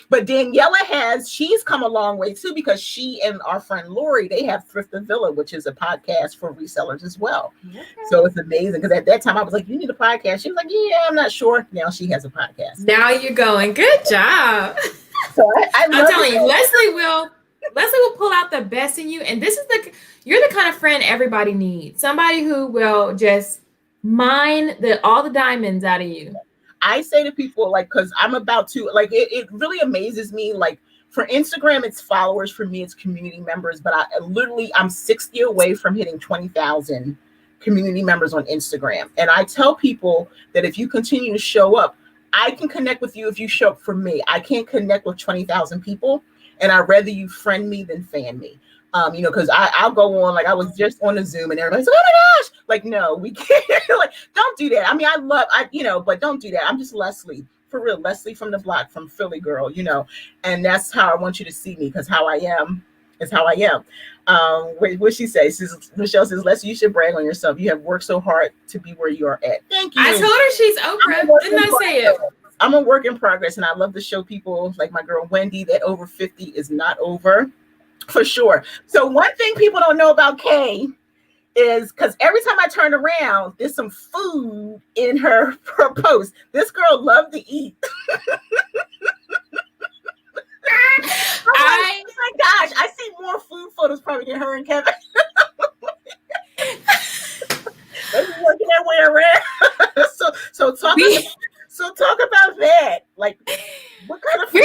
But Daniela she's come a long way too, because she and our friend Lori, they have Thrift the Villa, which is a podcast for resellers as well. Okay. So it's amazing because at that time I was like, you need a podcast. She was like, yeah, I'm not sure. Now she has a podcast. Now you're going. Good job. So I'm telling you, Leslie will pull out the best in you. And you're the kind of friend everybody needs. Somebody who will just mine all the diamonds out of you. I say to people, like, because I'm about to, like, it really amazes me. Like, for Instagram, it's followers. For me, it's community members. But I'm 60 away from hitting 20,000 community members on Instagram. And I tell people that if you continue to show up, I can connect with you if you show up for me. I can't connect with 20,000 people. And I'd rather you friend me than fan me. Because I'll go on, like I was just on a Zoom and everybody's like, oh my gosh, like, no, we can't, like, don't do that. I mean, but don't do that. I'm just Leslie, for real, Leslie from the block, from Philly girl, and that's how I want you to see me, because how I am is how I am. What she says, Michelle says, Leslie, you should brag on yourself. You have worked so hard to be where you are at. Thank you. I told her she's Oprah. Didn't I say it? I'm a work in progress, and I love to show people, like my girl Wendy, that over 50 is not over. For sure. So one thing people don't know about Kay is, because every time I turn around, there's some food in her post. This girl loved to eat. Oh my gosh, I see more food photos probably than her and Kevin. They're working their way around. So talk about that. Like, what kind of food?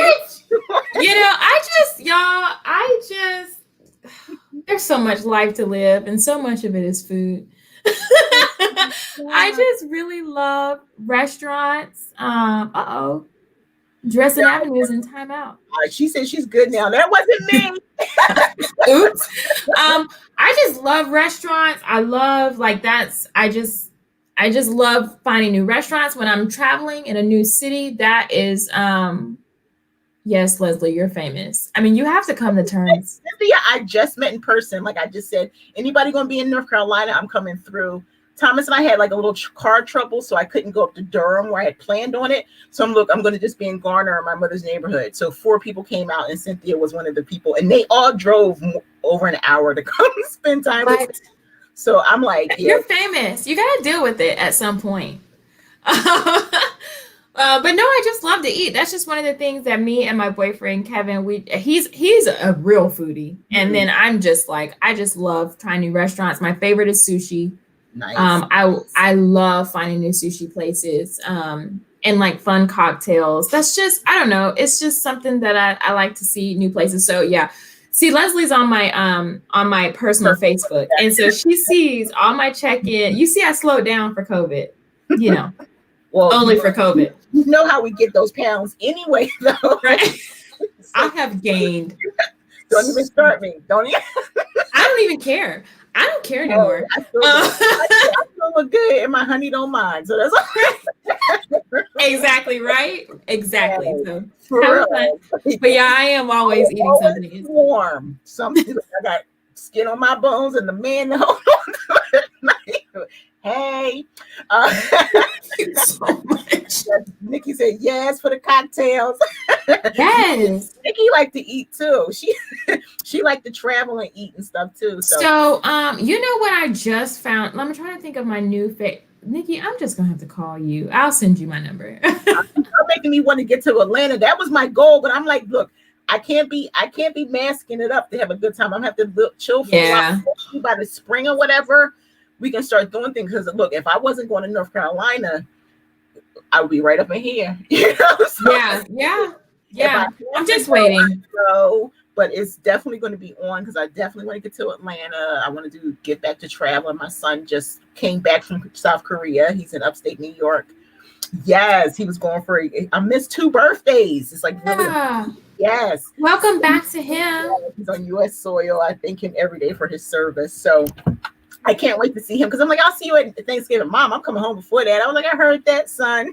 There's so much life to live, and so much of it is food. I just really love restaurants. Dressing Avenue is in timeout. She said she's good now. That wasn't me. Oops. I just love restaurants. I love I just love finding new restaurants when I'm traveling in a new city. That is yes, Leslie, you're famous. I mean, you have to come to terms. Cynthia, I just met in person. Like I just said, anybody going to be in North Carolina, I'm coming through. Thomas and I had like a little car trouble, so I couldn't go up to Durham where I had planned on it. So I'm going to just be in Garner, my mother's neighborhood. So 4 people came out, and Cynthia was one of the people, and they all drove over an hour to come spend time with me. So I'm like, You're famous. You got to deal with it at some point. But no, I just love to eat. That's just one of the things that me and my boyfriend Kevin, he's a real foodie, and then I'm just like, I just love trying new restaurants. My favorite is sushi. Nice. I love finding new sushi places, and like fun cocktails. That's just, I don't know. It's just something that I like to see new places. So yeah. See, Leslie's on my personal Facebook, and so she sees all my check-in. You see, I slowed down for COVID, you know. Well, only for COVID. You know how we get those pounds anyway, though. Right? I have gained. Don't even start me. Don't even. I don't even care. I don't care anymore. I still look good, and my honey don't mind. So that's exactly right. Exactly. Yeah, so but yeah, I am always eating something. It's warm. Something I got skin on my bones, and the man hold on to it. Hey, thank you so much. Nikki said yes for the cocktails. Yes, Nikki liked to eat too. She liked to travel and eat and stuff too. So you know what I just found? I'm trying to think of my new Nikki, I'm just gonna have to call you. I'll send you my number. You're making me want to get to Atlanta. That was my goal, but I'm like, look, I can't be masking it up to have a good time. I'm gonna have to chill for a while. By the spring or whatever, we can start doing things. Because look, if I wasn't going to North Carolina, I would be right up in here. You know? So, yeah. I'm just waiting. But it's definitely going to be on because I definitely want to get to Atlanta. I want to get back to traveling. My son just came back from South Korea. He's in upstate New York. Yes, he was going for I missed 2 birthdays. It's like really, yes. Welcome back to him. He's on U.S. soil. I thank him every day for his service. So I can't wait to see him because I'm like, I'll see you at Thanksgiving. Mom, I'm coming home before that. I was like, I heard that, son.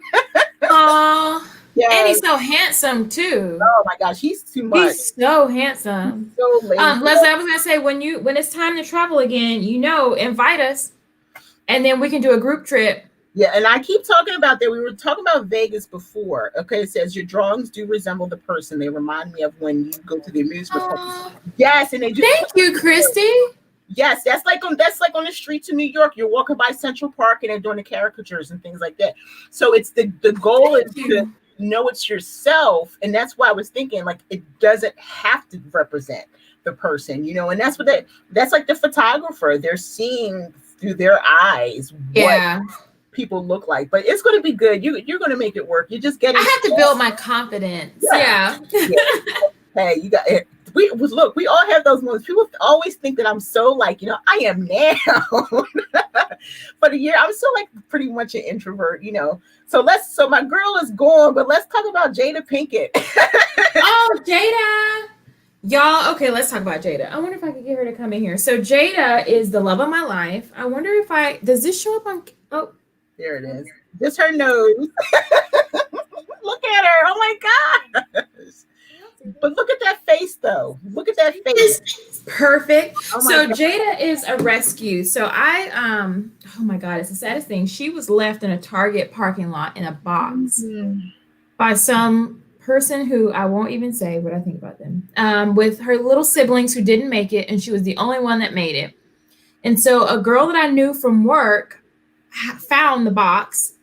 Aww. Yeah. And he's so handsome too. Oh my gosh, he's too much. He's so handsome. So Leslie, I was gonna say when it's time to travel again, invite us, and then we can do a group trip. Yeah, and I keep talking about that. We were talking about Vegas before. Okay, it says your drawings do resemble the person. They remind me of when you go to the amusement park. Yes, and they do. Thank you, Christy. Yes, that's like on the streets of New York. You're walking by Central Park and they're doing the caricatures and things like that. So it's the goal is to know it's yourself, and that's why I was thinking like it doesn't have to represent the person, and that's that's like the photographer. They're seeing through their eyes what people look like, but it's going to be good. You're going to make it work. You're just getting. I have to build my confidence. Yeah. Hey, you got it. We all have those moments. People always think that I'm so I am now. For the year, I'm still pretty much an introvert, So my girl is gone, but let's talk about Jada Pinkett. Oh, Jada. Y'all, okay, let's talk about Jada. I wonder if I could get her to come in here. So Jada is the love of my life. I wonder if does this show up on, there it is. Just her nose. Look at her. Oh my gosh. But look at that face, though. Look at that face. It's perfect. Oh so God. Jada is a rescue. So oh my God, it's the saddest thing. She was left in a Target parking lot in a box by some person who I won't even say what I think about them, with her little siblings who didn't make it, and she was the only one that made it. And so a girl that I knew from work found the box,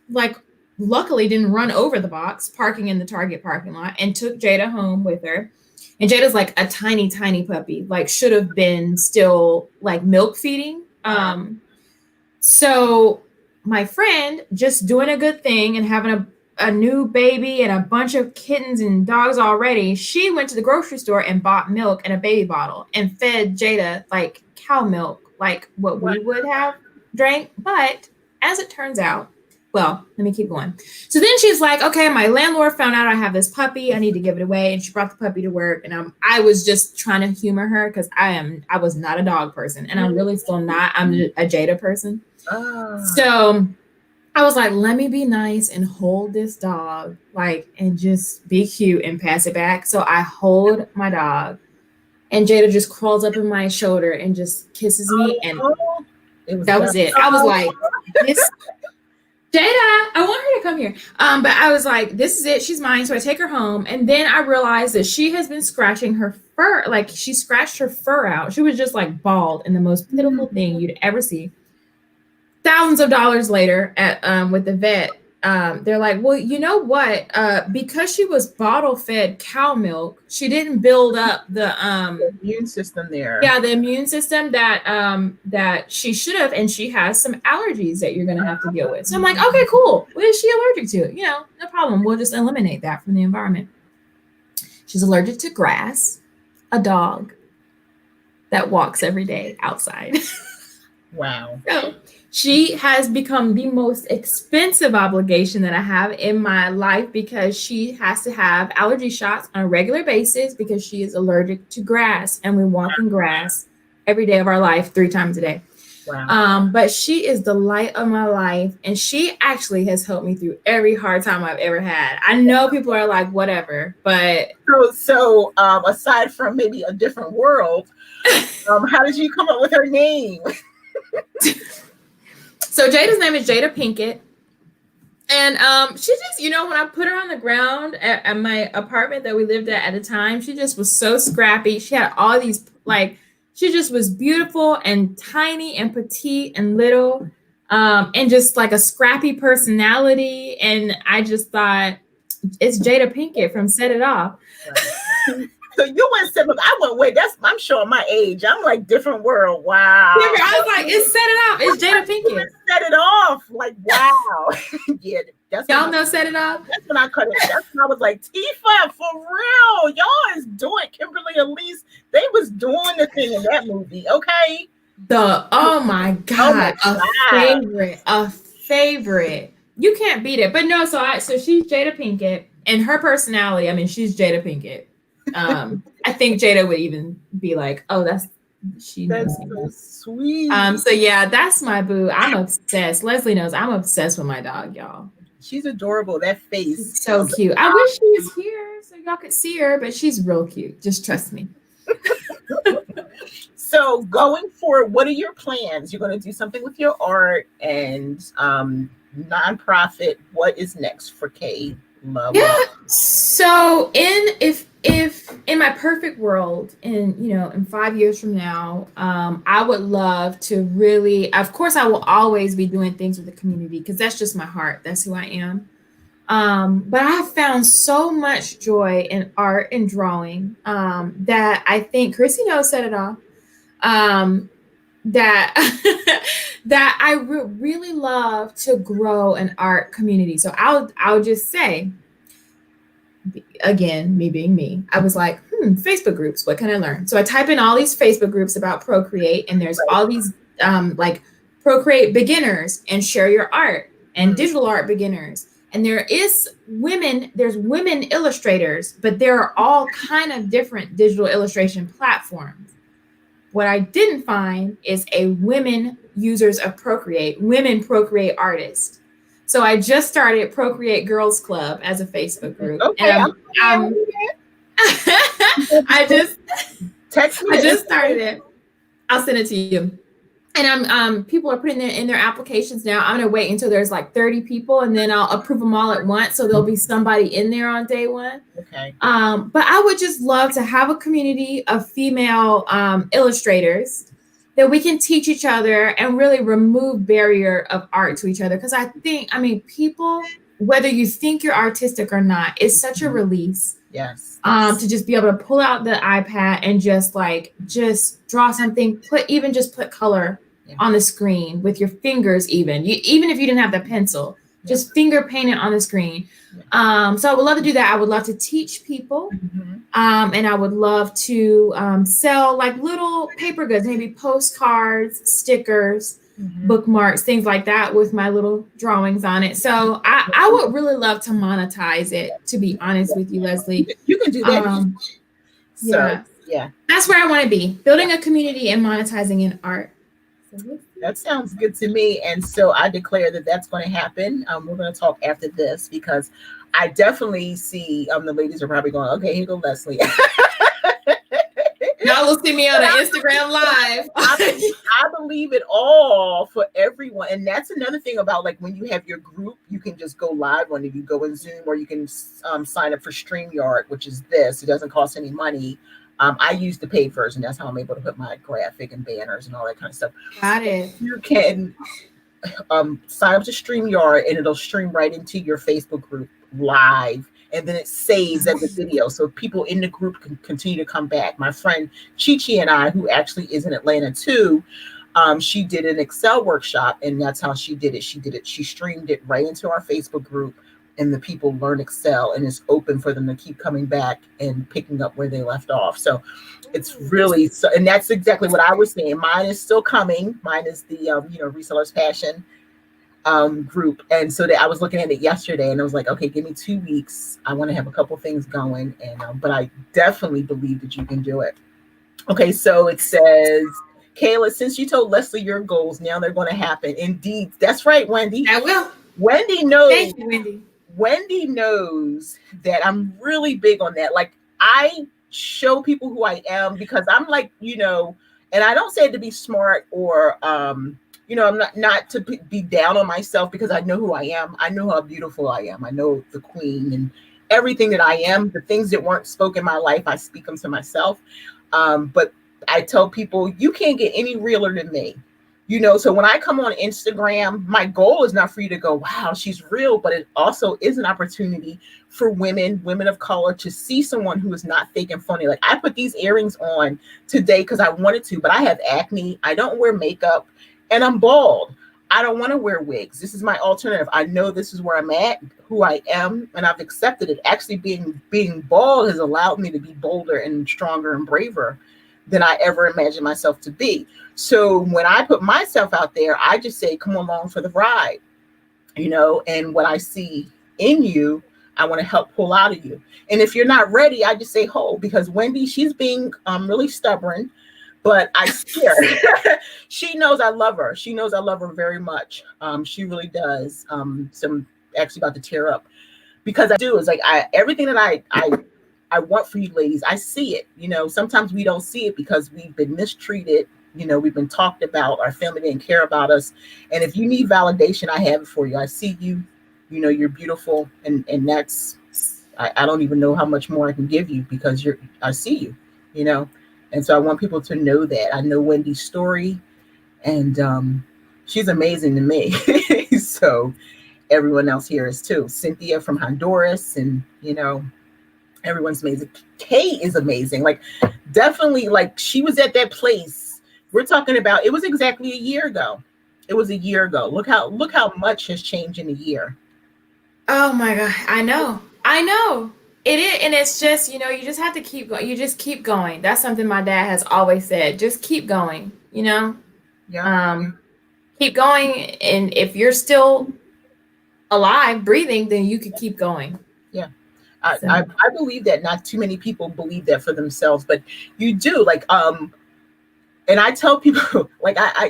luckily didn't run over the box, parking in the Target parking lot, and took Jada home with her. And Jada's a tiny, tiny puppy, should have been still milk feeding. So my friend, just doing a good thing and having a new baby and a bunch of kittens and dogs already, she went to the grocery store and bought milk in a baby bottle and fed Jada cow milk, what we would have drank. But as it turns out, Well, let me keep going. So then she's like, okay, my landlord found out I have this puppy. I need to give it away. And she brought the puppy to work. And I was just trying to humor her because I was not a dog person. And I'm really still not. I'm a Jada person. So I was like, let me be nice and hold this dog, like, and just be cute and pass it back. So I hold my dog. And Jada just crawls up in my shoulder and just kisses me. And that was it. I was like, this... Jada, I want her to come here. But I was like, this is it. She's mine. So I take her home. And then I realized that she has been scratching her fur. Like she scratched her fur out. She was just like bald and the most pitiful thing you'd ever see. Thousands of dollars later at with the vet, they're like, well, you know what? Because she was bottle fed cow milk, she didn't build up the immune system there. Yeah, the immune system that she should have, and she has some allergies that you're gonna have to deal with. So I'm like, okay, cool. What is she allergic to? You know, no problem. We'll just eliminate that from the environment. She's allergic to grass, a dog that walks every day outside. Wow. So she has become the most expensive obligation that I have in my life because she has to have allergy shots on a regular basis because she is allergic to grass, and we walk in grass every day of our life 3 times a day. Wow. But she is the light of my life, and she actually has helped me through every hard time I've ever had. I know people are like, whatever, but so aside from maybe a different world, how did you come up with her name? So Jada's name is Jada Pinkett. And she just, you know, when I put her on the ground at my apartment that we lived at the time, she just was so scrappy. She had all these, like, she just was beautiful and tiny and petite and little, and just like a scrappy personality. And I just thought, it's Jada Pinkett from Set It Off. So you went similar. I went, wait, I'm showing my age. I'm like different world. Wow. I was like, it's Set It Off. It's Jada Pinkett. Set It Off. Like, wow. Yeah, y'all know Set It Off? That's when I cut it. That's when I was like, Tifa, for real. Y'all is doing, Kimberly, Elise, they was doing the thing in that movie, okay? Oh my God. A favorite. You can't beat it. But no, so she's Jada Pinkett, and her personality, I mean, she's Jada Pinkett. I think Jada would even be like, oh, that's so sweet. So yeah, that's my boo. I'm obsessed. Leslie knows I'm obsessed with my dog, y'all. She's adorable. That face. She's so cute. I wish she was here so y'all could see her, but she's real cute. Just trust me. So going forward, what are your plans? You're going to do something with your art and nonprofit. What is next for Kaylah? Yeah. So if in my perfect world, in 5 years from now, I would love to really, of course, I will always be doing things with the community because that's just my heart. That's who I am. But I have found so much joy in art and drawing that I think Chrissy knows Set It Off. That that I really love to grow an art community. So I'll just say, again, me being me, I was like, Facebook groups, what can I learn? So I type in all these Facebook groups about Procreate, and there's all these like Procreate beginners and share your art and digital art beginners. And there's women illustrators, but there are all kind of different digital illustration platforms. What I didn't find is a women users of Procreate, women Procreate artists. So I just started Procreate Girls Club as a Facebook group. Okay, and I just started it. I'll send it to you. And people are putting in their applications now. I'm gonna wait until there's like 30 people, and then I'll approve them all at once. So there'll be somebody in there on day one. Okay. But I would just love to have a community of female illustrators that we can teach each other and really remove barrier of art to each other. Because people, whether you think you're artistic or not, it's such a release. Yes. To just be able to pull out the iPad and just draw something, put color on the screen with your fingers, even if you didn't have the pencil, just finger paint it on the screen. So I would love to do that. I would love to teach people. And I would love to sell like little paper goods, maybe postcards, stickers, bookmarks, things like that with my little drawings on it. So I would really love to monetize it, to be honest with you, Leslie. You can do that. So Yeah. yeah. That's where I want to be, building a community and monetizing in art. That sounds good to me. And so I declare that that's going to happen. We're going to talk after this because I definitely see the ladies are probably going, okay, here go Leslie. Y'all will see me on an Instagram live. I believe it all for everyone. And that's another thing about like when you have your group, you can just go live when you go in Zoom, or you can sign up for StreamYard, which is this. It doesn't cost any money. I use the paid version. That's how I'm able to put my graphic and banners and all that kind of stuff. Got it. You can sign up to StreamYard and it'll stream right into your Facebook group live. And then it saves as a video. So people in the group can continue to come back. My friend Chi and I, who actually is in Atlanta too, she did an Excel workshop, and that's how she did it. She streamed it right into our Facebook group, and the people learn Excel, and it's open for them to keep coming back and picking up where they left off. So it's really, so, and that's exactly what I was saying. Mine is still coming. Mine is the, Resellers Passion group. And so that I was looking at it yesterday and I was like, okay, give me 2 weeks. I want to have a couple things going. And, but I definitely believe that you can do it. Okay. So it says, Kayla, since you told Leslie your goals, now they're going to happen. Indeed. That's right, Wendy. I will. Wendy knows. Thank you, Wendy. Wendy knows that I'm really big on that. Like I show people who I am because I'm like, and I don't say it to be smart or, I'm not to be down on myself because I know who I am. I know how beautiful I am. I know the queen and everything that I am. The things that weren't spoken in my life, I speak them to myself. But I tell people, you can't get any realer than me. So when I come on Instagram, my goal is not for you to go, wow, she's real, but it also is an opportunity for women of color to see someone who is not fake and phony. Like I put these earrings on today because I wanted to, but I have acne. I don't wear makeup. And I'm bald. I don't want to wear wigs. This is my alternative. I know this is where I'm at, who I am, and I've accepted it. Actually, being bald has allowed me to be bolder and stronger and braver than I ever imagined myself to be. So when I put myself out there, I just say, come along for the ride, and what I see in you, I want to help pull out of you. And if you're not ready, I just say, hold, because Wendy, she's being really stubborn. But I see her. She knows I love her. She knows I love her very much. She really does. So I'm actually about to tear up because I do. It's like everything that I want for you ladies, I see it. Sometimes we don't see it because we've been mistreated. We've been talked about. Our family didn't care about us. And if you need validation, I have it for you. I see you. You're beautiful. And that's, I don't even know how much more I can give you because I see you, And so I want people to know that. I know Wendy's story, and she's amazing to me. So everyone else here is too. Cynthia from Honduras, and everyone's amazing. Kay is amazing. Like definitely, like she was at that place. We're talking about. It was exactly a year ago. It was a year ago. Look how much has changed in a year. Oh my God! I know. It is, and it's just, you just have to keep going. You just keep going. That's something my dad has always said. Just keep going, Yeah. Keep going. And if you're still alive, breathing, then you could keep going. Yeah. I believe that. Not too many people believe that for themselves, but you do. Like, and I tell people, like, I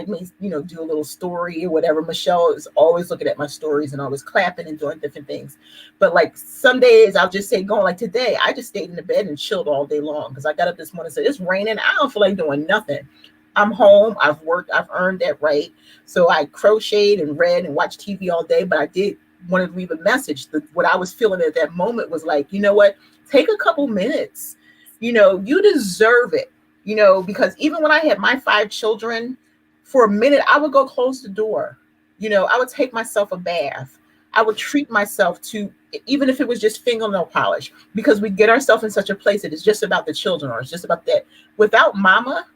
may, do a little story or whatever. Michelle is always looking at my stories and always clapping and doing different things. But like some days I'll just say, like today, I just stayed in the bed and chilled all day long because I got up this morning and said, it's raining. I don't feel like doing nothing. I'm home. I've worked. I've earned that right. So I crocheted and read and watched TV all day. But I did want to leave a message. What I was feeling at that moment was like, you know what? Take a couple minutes. You deserve it. Because even when I had my 5 children, for a minute, I would go close the door. I would take myself a bath. I would treat myself to, even if it was just fingernail polish, because we get ourselves in such a place that it's just about the children or it's just about that. Without mama,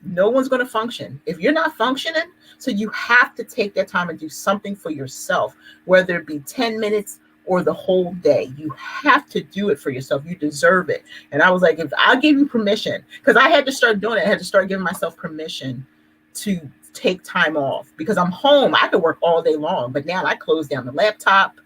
no one's going to function. If you're not functioning, so you have to take that time and do something for yourself, whether it be 10 minutes or the whole day. You have to do it for yourself. You deserve it. And I was like, if I give you permission, because I had to start doing it, I had to start giving myself permission to take time off because I'm home. I could work all day long, but now I close down the laptop.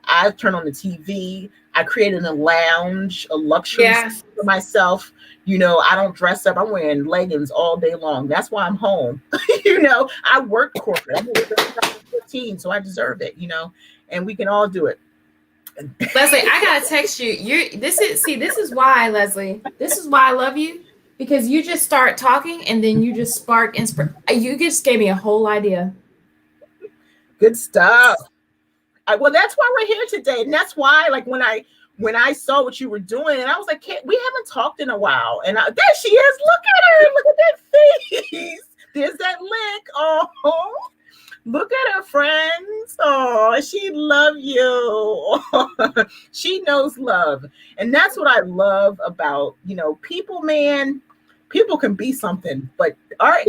I turn on the TV. I created a lounge, a luxury Yes. for myself. I don't dress up. I'm wearing leggings all day long. That's why I'm home. I work corporate. I've been working since I was 15, so I deserve it, and we can all do it. Leslie, I gotta text you. This is why, Leslie. This is why I love you. Because you just start talking and then you just spark inspiration. You just gave me a whole idea. Good stuff. Well, that's why we're here today. And that's why, like, when I saw what you were doing, and I was like, we haven't talked in a while. And there she is. Look at her. Look at that face. There's that lick. Oh, look at her, friends. Oh, she love you. She knows love. And that's what I love about, people, man. People can be something, but our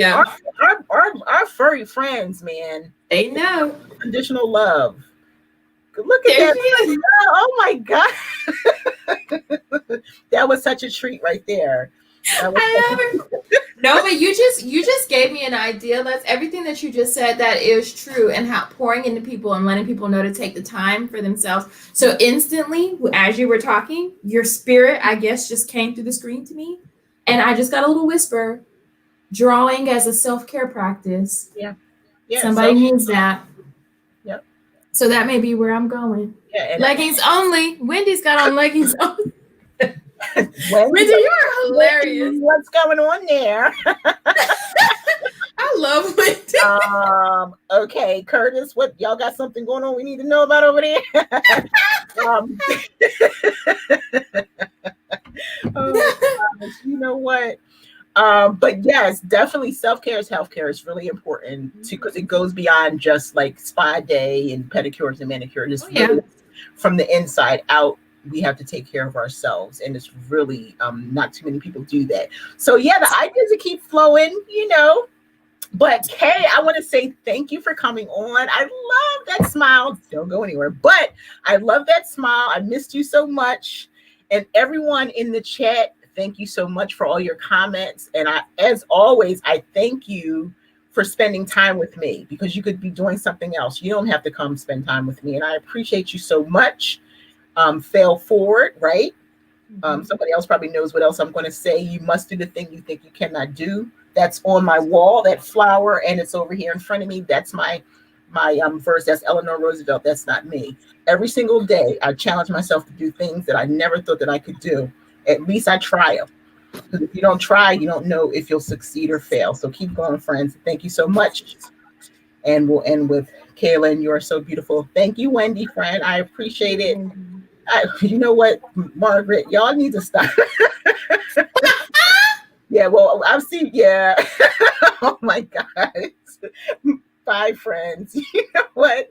furry friends, man, they know unconditional love. Look at that! Oh my god, that was such a treat right there. I love her. No, but you just gave me an idea. That's everything that you just said. That is true, and how pouring into people and letting people know to take the time for themselves. So instantly, as you were talking, your spirit, I guess, just came through the screen to me. And I just got a little whisper, drawing as a self-care practice. Yeah. Somebody needs that. Yep. So that may be where I'm going. Yeah. Leggings only. Wendy's got on leggings only. Wendy, you are hilarious. What's going on there? I love Wendy. Okay, Curtis, what y'all got something going on we need to know about over there? You know what? But yes, definitely self-care is healthcare. It's really important too, because it goes beyond just like spa day and pedicures and manicures. It's really from the inside out. We have to take care of ourselves, and it's really not too many people do that. So yeah, the ideas to keep flowing, But Kay, I want to say thank you for coming on. I love that smile. Don't go anywhere. But I love that smile. I missed you so much. And everyone in the chat, thank you so much for all your comments. And as always, I thank you for spending time with me, because you could be doing something else. You don't have to come spend time with me. And I appreciate you so much. Fail forward, right? Somebody else probably knows what else I'm going to say. You must do the thing you think you cannot do. That's on my wall, that flower, and it's over here in front of me. That's my verse. That's Eleanor Roosevelt. That's not me. Every single day, I challenge myself to do things that I never thought that I could do. At least I try them. Because if you don't try, you don't know if you'll succeed or fail. So keep going, friends. Thank you so much. And we'll end with Kayla, and you are so beautiful. Thank you, Wendy, friend. I appreciate it. You know what, Margaret? Y'all need to stop. Yeah, well, I've seen, yeah. Oh my God. Bye, friends. You know what?